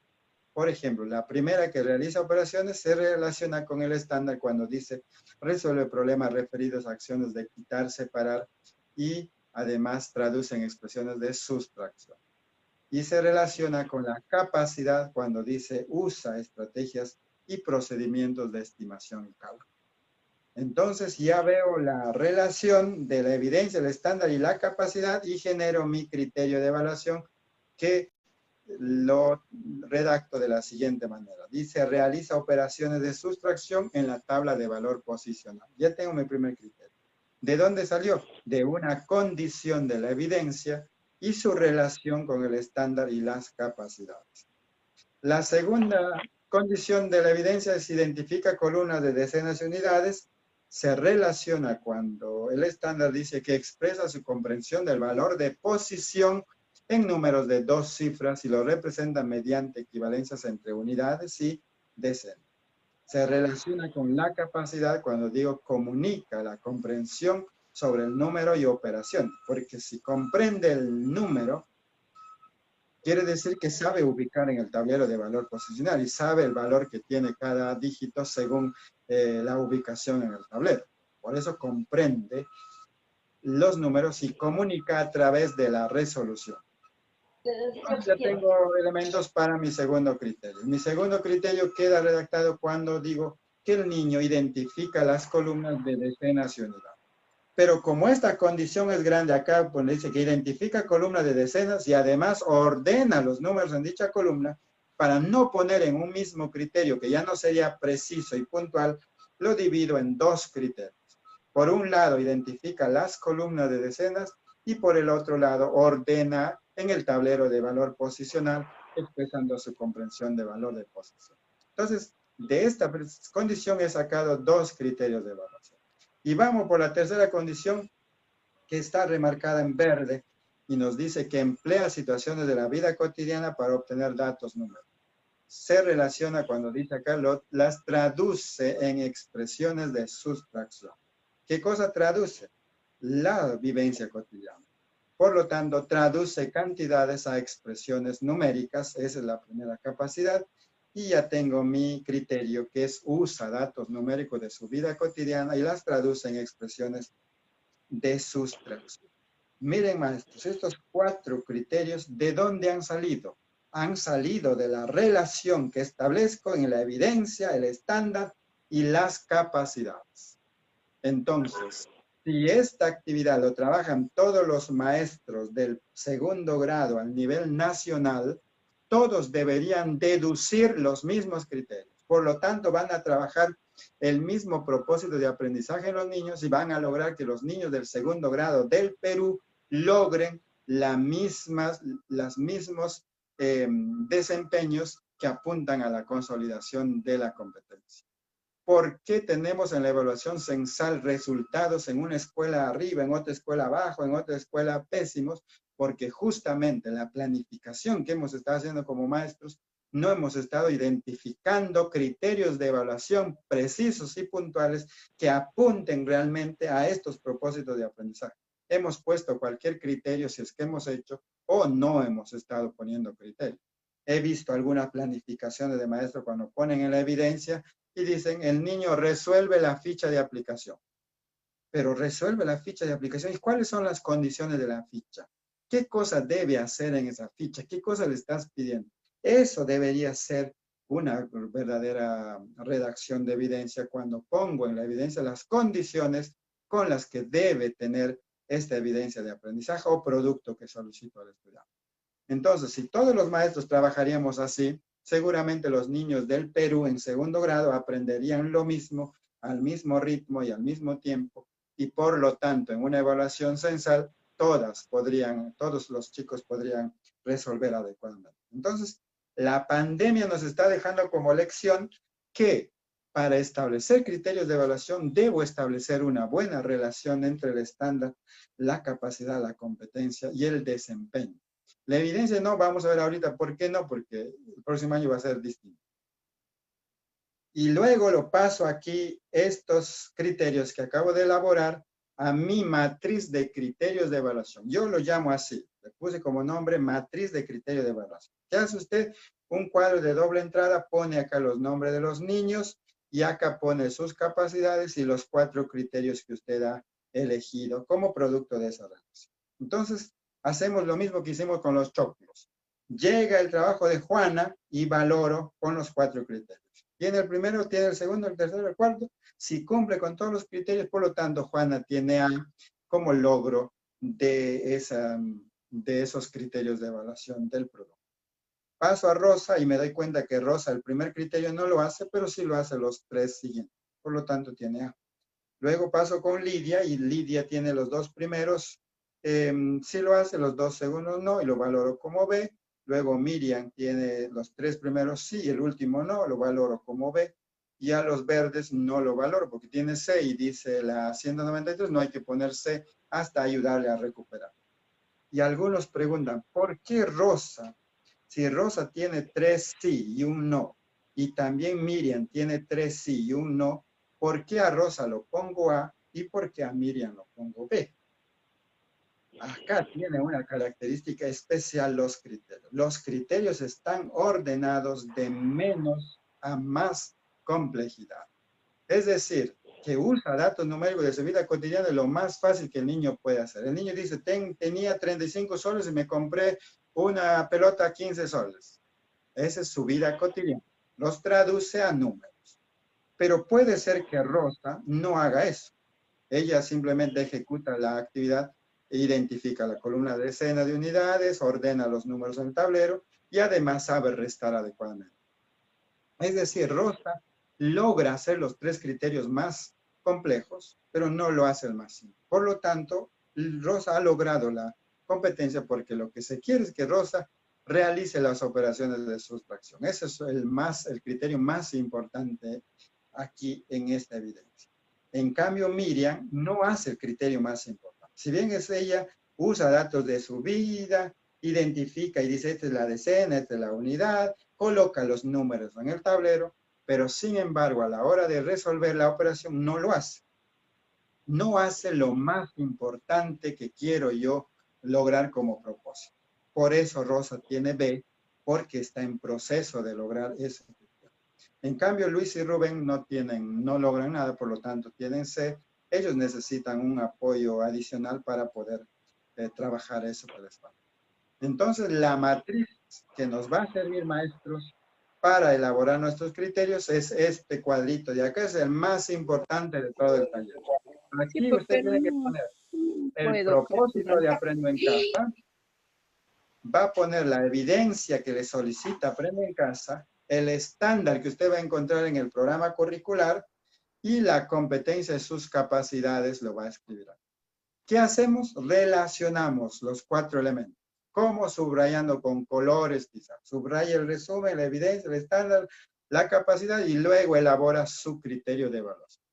Por ejemplo, la primera que realiza operaciones se relaciona con el estándar cuando dice resuelve problemas referidos a acciones de quitar, separar y además traduce en expresiones de sustracción. Y se relaciona con la capacidad cuando dice usa estrategias y procedimientos de estimación y cálculo. Entonces ya veo la relación de la evidencia, el estándar y la capacidad y genero mi criterio de evaluación que lo redacto de la siguiente manera. Dice, realiza operaciones de sustracción en la tabla de valor posicional. Ya tengo mi primer criterio. ¿De dónde salió? De una condición de la evidencia y su relación con el estándar y las capacidades. La segunda condición de la evidencia es identifica columnas de decenas de unidades. Se relaciona cuando el estándar dice que expresa su comprensión del valor de posición en números de 2 cifras y lo representa mediante equivalencias entre unidades y decenas. Se relaciona con la capacidad cuando digo comunica la comprensión sobre el número y operación, porque si comprende el número, quiere decir que sabe ubicar en el tablero de valor posicional y sabe el valor que tiene cada dígito según la ubicación en el tablero. Por eso comprende los números y comunica a través de la resolución. Entonces, ya tengo elementos para mi segundo criterio. Mi segundo criterio queda redactado cuando digo que el niño identifica las columnas de decenas y unidades. Pero como esta condición es grande acá, pues dice que identifica columnas de decenas y además ordena los números en dicha columna, para no poner en un mismo criterio que ya no sería preciso y puntual, lo divido en 2 criterios. Por un lado, identifica las columnas de decenas y por el otro lado, ordena en el tablero de valor posicional, expresando su comprensión de valor de posición. Entonces, de esta condición he sacado 2 criterios de evaluación. Y vamos por la tercera condición, que está remarcada en verde, y nos dice que emplea situaciones de la vida cotidiana para obtener datos numéricos. Se relaciona cuando dice acá, las traduce en expresiones de sustracción. ¿Qué cosa traduce? La vivencia cotidiana. Por lo tanto, traduce cantidades a expresiones numéricas, esa es la primera capacidad, y ya tengo mi criterio que es usa datos numéricos de su vida cotidiana y las traduce en expresiones de sustracción. Miren, maestros, estos 4 criterios, ¿de dónde han salido? Han salido de la relación que establezco en la evidencia, el estándar y las capacidades. Entonces, si esta actividad lo trabajan todos los maestros del segundo grado al nivel nacional, todos deberían deducir los mismos criterios. Por lo tanto, van a trabajar el mismo propósito de aprendizaje en los niños y van a lograr que los niños del segundo grado del Perú logren los mismos desempeños que apuntan a la consolidación de la competencia. ¿Por qué tenemos en la evaluación censal resultados en una escuela arriba, en otra escuela abajo, en otra escuela pésimos? Porque justamente la planificación que hemos estado haciendo como maestros, no hemos estado identificando criterios de evaluación precisos y puntuales que apunten realmente a estos propósitos de aprendizaje. Hemos puesto cualquier criterio si es que hemos hecho o no hemos estado poniendo criterio. He visto algunas planificaciones de maestros cuando ponen en la evidencia y dicen, el niño resuelve la ficha de aplicación. Pero resuelve la ficha de aplicación. ¿Y cuáles son las condiciones de la ficha? ¿Qué cosa debe hacer en esa ficha? ¿Qué cosa le estás pidiendo? Eso debería ser una verdadera redacción de evidencia cuando pongo en la evidencia las condiciones con las que debe tener esta evidencia de aprendizaje o producto que solicito al estudiante. Entonces, si todos los maestros trabajaríamos así, seguramente los niños del Perú en segundo grado aprenderían lo mismo, al mismo ritmo y al mismo tiempo, y por lo tanto, en una evaluación censal, todos los chicos podrían resolver adecuadamente. Entonces, la pandemia nos está dejando como lección que para establecer criterios de evaluación debo establecer una buena relación entre el estándar, la capacidad, la competencia y el desempeño. La evidencia no, vamos a ver ahorita por qué no, porque el próximo año va a ser distinto. Y luego lo paso aquí, estos criterios que acabo de elaborar, a mi matriz de criterios de evaluación. Yo lo llamo así, le puse como nombre matriz de criterios de evaluación. ¿Qué hace usted? Un cuadro de doble entrada, pone acá los nombres de los niños y acá pone sus capacidades y los 4 criterios que usted ha elegido como producto de esa relación. Entonces, hacemos lo mismo que hicimos con los choclos. Llega el trabajo de Juana y valoro con los 4 criterios. Tiene el primero, tiene el segundo, el tercero, el cuarto. Si cumple con todos los criterios, por lo tanto, Juana tiene A como logro de esos criterios de evaluación del producto. Paso a Rosa y me doy cuenta que Rosa el primer criterio no lo hace, pero sí lo hace los 3 siguientes. Por lo tanto, tiene A. Luego paso con Lidia y Lidia tiene los 2 primeros, sí lo hace, los 2 segundos no, y lo valoro como B. Luego Miriam tiene los 3 primeros sí, y el último no, lo valoro como B. Y a los verdes no lo valoro porque tiene C y dice la 193, no hay que poner C hasta ayudarle a recuperar. Y algunos preguntan, ¿por qué Rosa? Si Rosa tiene 3 sí y un no, y también Miriam tiene 3 sí y un no, ¿por qué a Rosa lo pongo A y por qué a Miriam lo pongo B? Acá tiene una característica especial los criterios. Los criterios están ordenados de menos a más complejidad. Es decir, que usa datos numéricos de su vida cotidiana lo más fácil que el niño puede hacer. El niño dice, tenía 35 soles y me compré una pelota a 15 soles. Esa es su vida cotidiana. Los traduce a números. Pero puede ser que Rosa no haga eso. Ella simplemente ejecuta la actividad, identifica la columna de decenas de unidades, ordena los números en el tablero y además sabe restar adecuadamente. Es decir, Rosa logra hacer los 3 criterios más complejos, pero no lo hace el más simple. Por lo tanto, Rosa ha logrado la competencia porque lo que se quiere es que Rosa realice las operaciones de sustracción. Ese es el criterio más importante aquí en esta evidencia. En cambio, Miriam no hace el criterio más importante. Si bien es ella, usa datos de su vida, identifica y dice, esta es la decena, esta es la unidad, coloca los números en el tablero, pero sin embargo, a la hora de resolver la operación, no lo hace. No hace lo más importante que quiero yo lograr como propósito. Por eso Rosa tiene B, porque está en proceso de lograr eso. En cambio, Luis y Rubén no logran nada, por lo tanto tienen C. Ellos necesitan un apoyo adicional para poder trabajar eso por espalda. Entonces, la matriz que nos va a servir, maestros, para elaborar nuestros criterios es este cuadrito de acá, es el más importante de todo el taller. Aquí usted tiene que poner el propósito de Aprendo en Casa, va a poner la evidencia que le solicita Aprendo en Casa, el estándar que usted va a encontrar en el programa curricular y la competencia de sus capacidades lo va a escribir. ¿Qué hacemos? Relacionamos los 4 elementos. ¿Cómo? Subrayando con colores quizás. Subraya el resumen, la evidencia, el estándar, la capacidad y luego elabora su criterio de evaluación.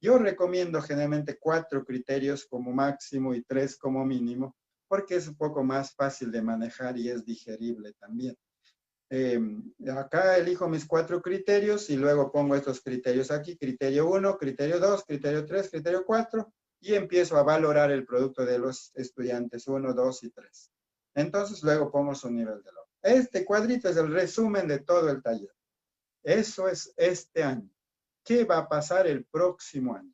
Yo recomiendo generalmente 4 criterios como máximo y 3 como mínimo porque es un poco más fácil de manejar y es digerible también. Acá elijo mis 4 criterios y luego pongo estos criterios aquí, criterio 1, criterio 2, criterio 3, criterio 4 y empiezo a valorar el producto de los estudiantes 1, 2 y 3. Entonces luego pongo su nivel de logro. Este cuadrito es el resumen de todo el taller. Eso es este año. ¿Qué va a pasar el próximo año?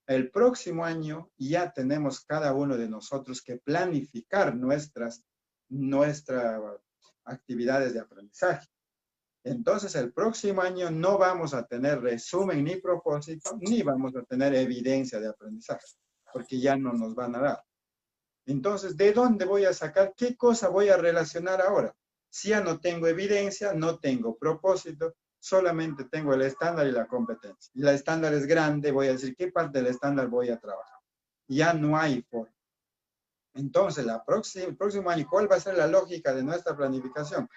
El próximo año ya tenemos cada uno de nosotros que planificar nuestras actividades de aprendizaje. Entonces, el próximo año no vamos a tener resumen ni propósito, ni vamos a tener evidencia de aprendizaje, porque ya no nos van a dar. Entonces, ¿de dónde voy a sacar? ¿Qué cosa voy a relacionar ahora? Si ya no tengo evidencia, no tengo propósito, solamente tengo el estándar y la competencia. Y la estándar es grande, voy a decir, ¿qué parte del estándar voy a trabajar? Ya no hay forma. Entonces, el próximo año, ¿cuál va a ser la lógica de nuestra planificación?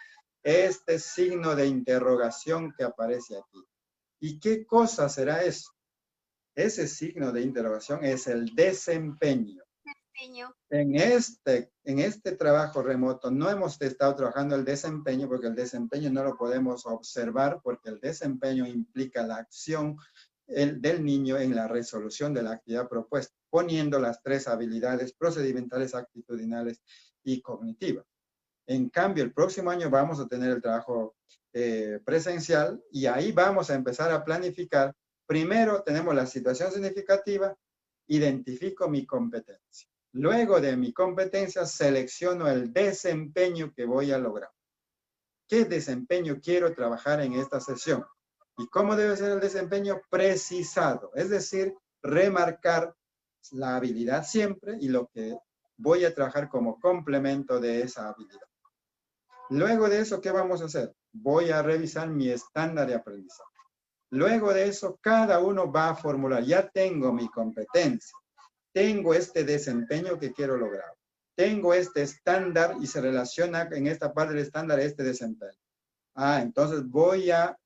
Este signo de interrogación que aparece aquí. ¿Y qué cosa será eso? Ese signo de interrogación es el desempeño. En este trabajo remoto no hemos estado trabajando el desempeño porque el desempeño no lo podemos observar porque el desempeño implica la acción del niño en la resolución de la actividad propuesta, poniendo las 3 habilidades procedimentales, actitudinales y cognitivas. En cambio, el próximo año vamos a tener el trabajo presencial y ahí vamos a empezar a planificar. Primero tenemos la situación significativa, identifico mi competencia. Luego de mi competencia, selecciono el desempeño que voy a lograr. ¿Qué desempeño quiero trabajar en esta sesión? ¿Y cómo debe ser el desempeño? Precisado, es decir, remarcar la habilidad siempre y lo que voy a trabajar como complemento de esa habilidad. Luego de eso, ¿qué vamos a hacer? Voy a revisar mi estándar de aprendizaje. Luego de eso, cada uno va a formular, ya tengo mi competencia, tengo este desempeño que quiero lograr, tengo este estándar y se relaciona en esta parte del estándar este desempeño. Entonces voy a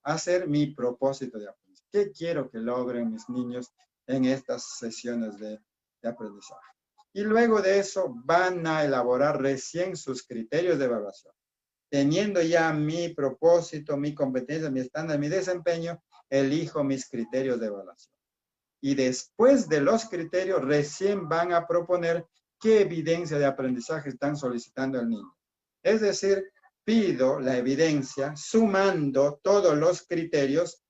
hacer mi propósito de aprendizaje. ¿Qué quiero que logren mis niños en estas sesiones de aprendizaje? Y luego de eso van a elaborar recién sus criterios de evaluación. Teniendo ya mi propósito, mi competencia, mi estándar, mi desempeño, elijo mis criterios de evaluación. Y después de los criterios, recién van a proponer qué evidencia de aprendizaje están solicitando al niño. Es decir, pido la evidencia sumando todos los criterios,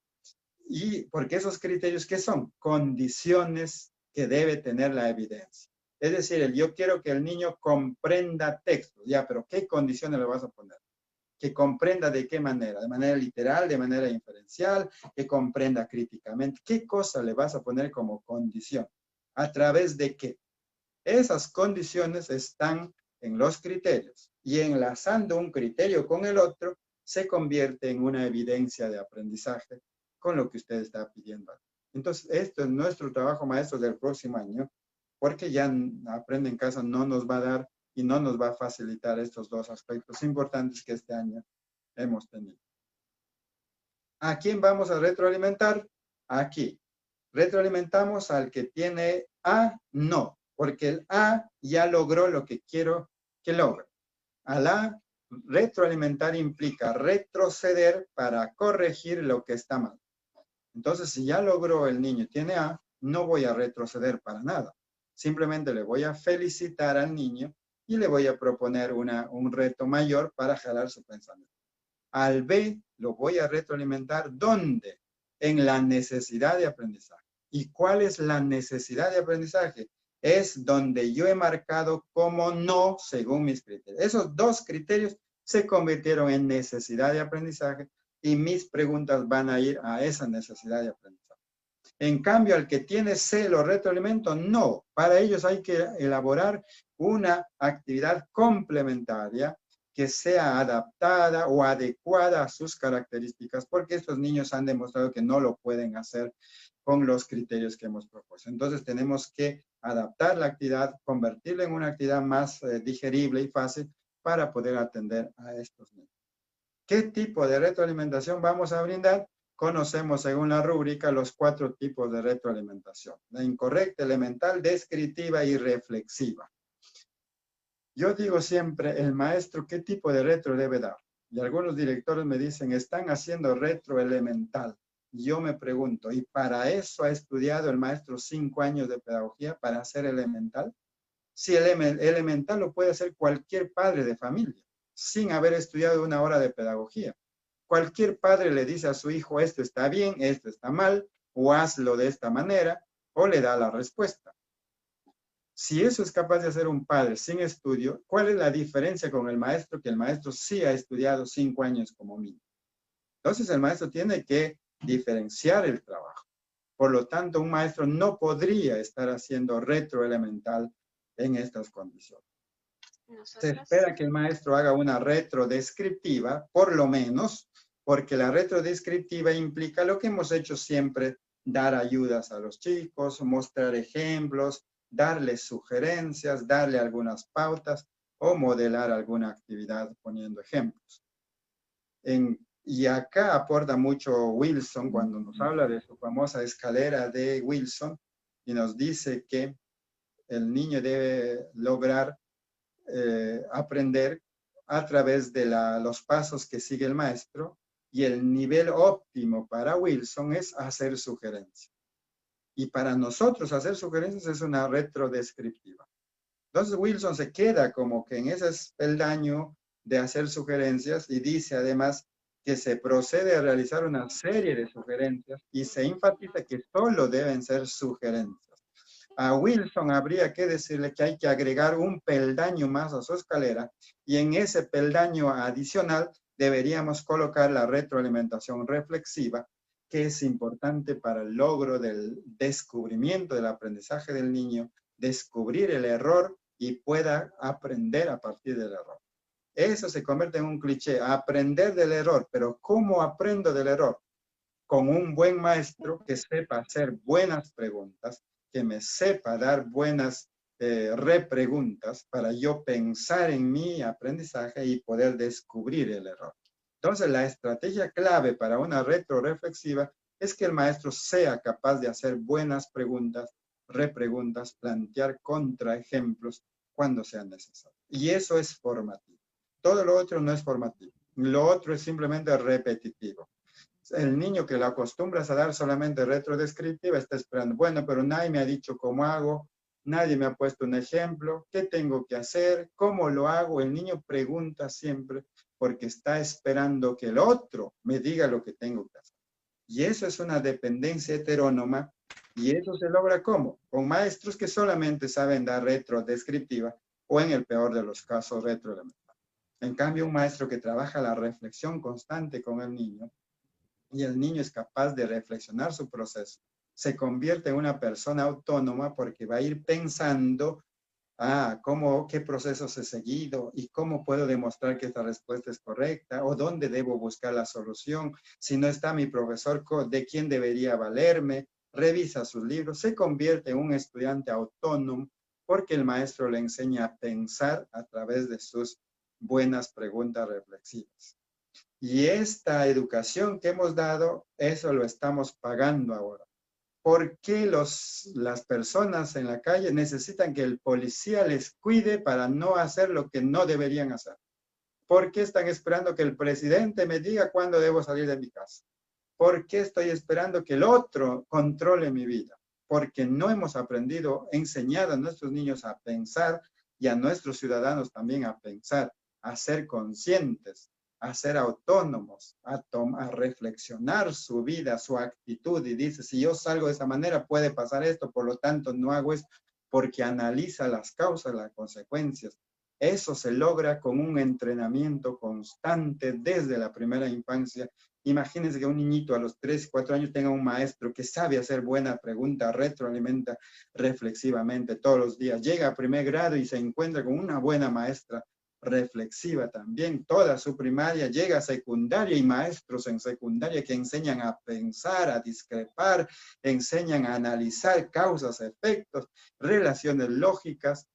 y porque esos criterios, ¿qué son? Condiciones que debe tener la evidencia. Es decir, yo quiero que el niño comprenda texto. Ya, pero ¿qué condiciones le vas a poner? Que comprenda de qué manera, de manera literal, de manera inferencial, que comprenda críticamente. ¿Qué cosa le vas a poner como condición? ¿A través de qué? Esas condiciones están en los criterios y enlazando un criterio con el otro se convierte en una evidencia de aprendizaje con lo que usted está pidiendo. Entonces, esto es nuestro trabajo, maestros, del próximo año, porque ya Aprende en Casa no nos va a dar y no nos va a facilitar estos dos aspectos importantes que este año hemos tenido. ¿A quién vamos a retroalimentar? Aquí. Retroalimentamos al que tiene A, no, porque el A ya logró lo que quiero que logre. Al A, retroalimentar implica retroceder para corregir lo que está mal. Entonces, si ya logró el niño y tiene A, no voy a retroceder para nada. Simplemente le voy a felicitar al niño y le voy a proponer un reto mayor para jalar su pensamiento. Al B lo voy a retroalimentar, ¿dónde? En la necesidad de aprendizaje. ¿Y cuál es la necesidad de aprendizaje? Es donde yo he marcado como no según mis criterios. Esos dos criterios se convirtieron en necesidad de aprendizaje y mis preguntas van a ir a esa necesidad de aprendizaje. En cambio, al que tiene C, lo retroalimento, no. Para ellos hay que elaborar una actividad complementaria que sea adaptada o adecuada a sus características, porque estos niños han demostrado que no lo pueden hacer con los criterios que hemos propuesto. Entonces, tenemos que adaptar la actividad, convertirla en una actividad más digerible y fácil para poder atender a estos niños. ¿Qué tipo de retroalimentación vamos a brindar? Conocemos según la rúbrica los 4 tipos de retroalimentación. La incorrecta, elemental, descriptiva y reflexiva. Yo digo siempre, el maestro, ¿qué tipo de retro debe dar? Y algunos directores me dicen, están haciendo retroelemental. Yo me pregunto, ¿y para eso ha estudiado el maestro 5 años de pedagogía para hacer elemental? Si el elemental lo puede hacer cualquier padre de familia, sin haber estudiado 1 hora de pedagogía. Cualquier padre le dice a su hijo, esto está bien, esto está mal, o hazlo de esta manera, o le da la respuesta. Si eso es capaz de hacer un padre sin estudio, ¿cuál es la diferencia con el maestro? Que el maestro sí ha estudiado 5 años como mínimo. Entonces el maestro tiene que diferenciar el trabajo. Por lo tanto, un maestro no podría estar haciendo retroelemental en estas condiciones. Se espera que el maestro haga una retrodescriptiva, por lo menos, porque la retrodescriptiva implica lo que hemos hecho siempre, dar ayudas a los chicos, mostrar ejemplos, darles sugerencias, darle algunas pautas o modelar alguna actividad poniendo ejemplos. Y acá aporta mucho Wilson cuando nos habla de su famosa escalera de Wilson y nos dice que el niño debe lograr aprender a través de los pasos que sigue el maestro y el nivel óptimo para Wilson es hacer sugerencias. Y para nosotros hacer sugerencias es una retrodescriptiva. Entonces Wilson se queda como que en ese peldaño de hacer sugerencias y dice además que se procede a realizar una serie de sugerencias y se enfatiza que solo deben ser sugerencias. A Wilson habría que decirle que hay que agregar un peldaño más a su escalera y en ese peldaño adicional deberíamos colocar la retroalimentación reflexiva, que es importante para el logro del descubrimiento del aprendizaje del niño, descubrir el error y pueda aprender a partir del error. Eso se convierte en un cliché, aprender del error, pero ¿cómo aprendo del error? Con un buen maestro que sepa hacer buenas preguntas, que me sepa dar buenas repreguntas para yo pensar en mi aprendizaje y poder descubrir el error. Entonces, la estrategia clave para una retroreflexiva es que el maestro sea capaz de hacer buenas preguntas, repreguntas, plantear contraejemplos cuando sea necesario. Y eso es formativo. Todo lo otro no es formativo. Lo otro es simplemente repetitivo. El niño que lo acostumbras a dar solamente retrodescriptiva está esperando, bueno, pero nadie me ha dicho cómo hago, nadie me ha puesto un ejemplo, ¿qué tengo que hacer? ¿Cómo lo hago? El niño pregunta siempre porque está esperando que el otro me diga lo que tengo que hacer. Y eso es una dependencia heterónoma y eso se logra ¿cómo? Con maestros que solamente saben dar retrodescriptiva o en el peor de los casos retroelemental. En cambio, un maestro que trabaja la reflexión constante con el niño y el niño es capaz de reflexionar su proceso, se convierte en una persona autónoma porque va a ir pensando qué procesos he seguido y cómo puedo demostrar que esta respuesta es correcta o dónde debo buscar la solución. Si no está mi profesor, ¿de quién debería valerme? Revisa sus libros, se convierte en un estudiante autónomo porque el maestro le enseña a pensar a través de sus buenas preguntas reflexivas. Y esta educación que hemos dado, eso lo estamos pagando ahora. ¿Por qué las personas en la calle necesitan que el policía les cuide para no hacer lo que no deberían hacer? ¿Por qué están esperando que el presidente me diga cuándo debo salir de mi casa? ¿Por qué estoy esperando que el otro controle mi vida? Porque no hemos aprendido, enseñado a nuestros niños a pensar y a nuestros ciudadanos también a pensar, a ser conscientes, a ser autónomos, a reflexionar su vida, su actitud y dice, si yo salgo de esa manera puede pasar esto, por lo tanto no hago esto, porque analiza las causas, las consecuencias. Eso se logra con un entrenamiento constante desde la primera infancia. Imagínense que un niñito a los 3, 4 años tenga un maestro que sabe hacer buena pregunta, retroalimenta reflexivamente todos los días. Llega a primer grado y se encuentra con una buena maestra reflexiva también, toda su primaria, llega a secundaria y maestros en secundaria que enseñan a pensar, a discrepar, enseñan a analizar causas, efectos, relaciones lógicas.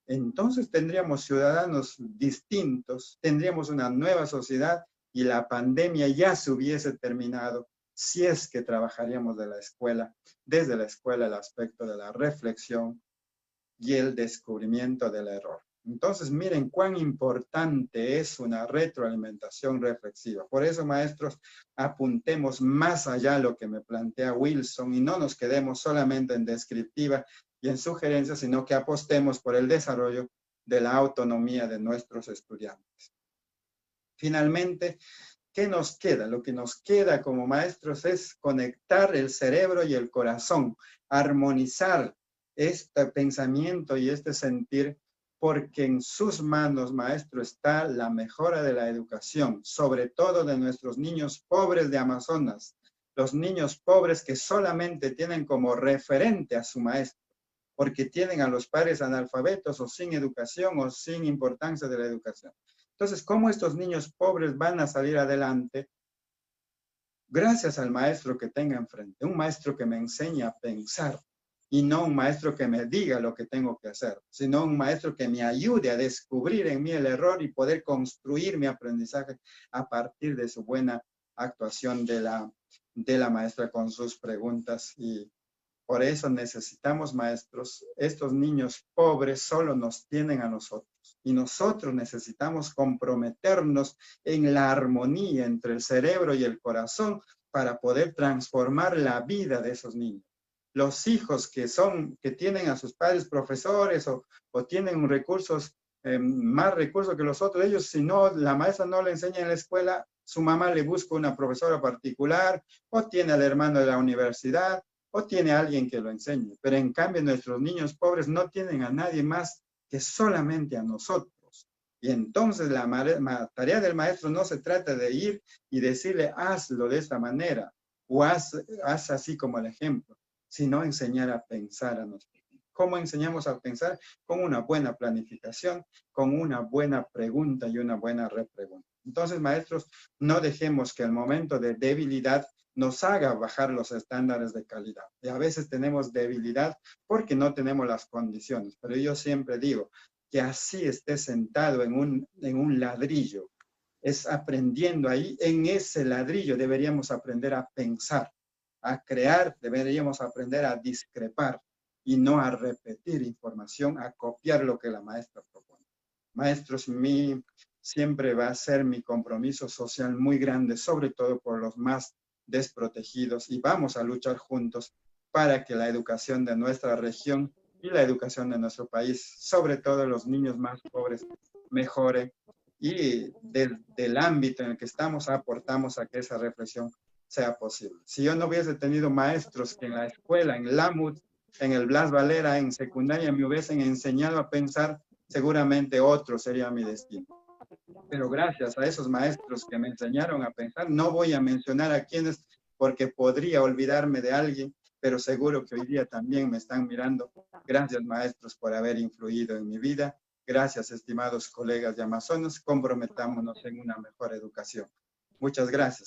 Entonces tendríamos ciudadanos distintos, tendríamos una nueva sociedad y la pandemia ya se hubiese terminado si es que trabajaríamos desde la escuela el aspecto de la reflexión y el descubrimiento del error. Entonces, miren cuán importante es una retroalimentación reflexiva. Por eso, maestros, apuntemos más allá lo que me plantea Wilson y no nos quedemos solamente en descriptiva y en sugerencias, sino que apostemos por el desarrollo de la autonomía de nuestros estudiantes. Finalmente, ¿qué nos queda? Lo que nos queda como maestros es conectar el cerebro y el corazón, armonizar este pensamiento y este sentir, porque en sus manos, maestro, está la mejora de la educación, sobre todo de nuestros niños pobres de Amazonas, los niños pobres que solamente tienen como referente a su maestro, porque tienen a los padres analfabetos o sin educación o sin importancia de la educación. Entonces, ¿cómo estos niños pobres van a salir adelante? Gracias al maestro que tenga enfrente, un maestro que me enseñe a pensar, y no un maestro que me diga lo que tengo que hacer, sino un maestro que me ayude a descubrir en mí el error y poder construir mi aprendizaje a partir de su buena actuación de la maestra con sus preguntas. Y por eso necesitamos maestros. Estos niños pobres solo nos tienen a nosotros y nosotros necesitamos comprometernos en la armonía entre el cerebro y el corazón para poder transformar la vida de esos niños. Los hijos que tienen a sus padres profesores o tienen recursos, más recursos que los otros, ellos, si no, la maestra no le enseña en la escuela, su mamá le busca una profesora particular o tiene al hermano de la universidad o tiene alguien que lo enseñe. Pero en cambio nuestros niños pobres no tienen a nadie más que solamente a nosotros. Y entonces la tarea del maestro no se trata de ir y decirle, hazlo de esta manera, o haz así como el ejemplo, sino enseñar a pensar a nosotros. ¿Cómo enseñamos a pensar? Con una buena planificación, con una buena pregunta y una buena repregunta. Entonces, maestros, no dejemos que el momento de debilidad nos haga bajar los estándares de calidad. Y a veces tenemos debilidad porque no tenemos las condiciones. Pero yo siempre digo que así esté sentado en un ladrillo, es aprendiendo ahí, en ese ladrillo deberíamos aprender a pensar, a crear, deberíamos aprender a discrepar y no a repetir información, a copiar lo que la maestra propone. Maestros, siempre va a ser mi compromiso social muy grande, sobre todo por los más desprotegidos, y vamos a luchar juntos para que la educación de nuestra región y la educación de nuestro país, sobre todo los niños más pobres, mejore, y del ámbito en el que estamos aportamos a que esa reflexión sea posible. Si yo no hubiese tenido maestros que en la escuela, en Lamut, en el Blas Valera, en secundaria, me hubiesen enseñado a pensar, seguramente otro sería mi destino. Pero gracias a esos maestros que me enseñaron a pensar, no voy a mencionar a quienes porque podría olvidarme de alguien, pero seguro que hoy día también me están mirando. Gracias, maestros, por haber influido en mi vida. Gracias, estimados colegas de Amazonas. Comprometámonos en una mejor educación. Muchas gracias.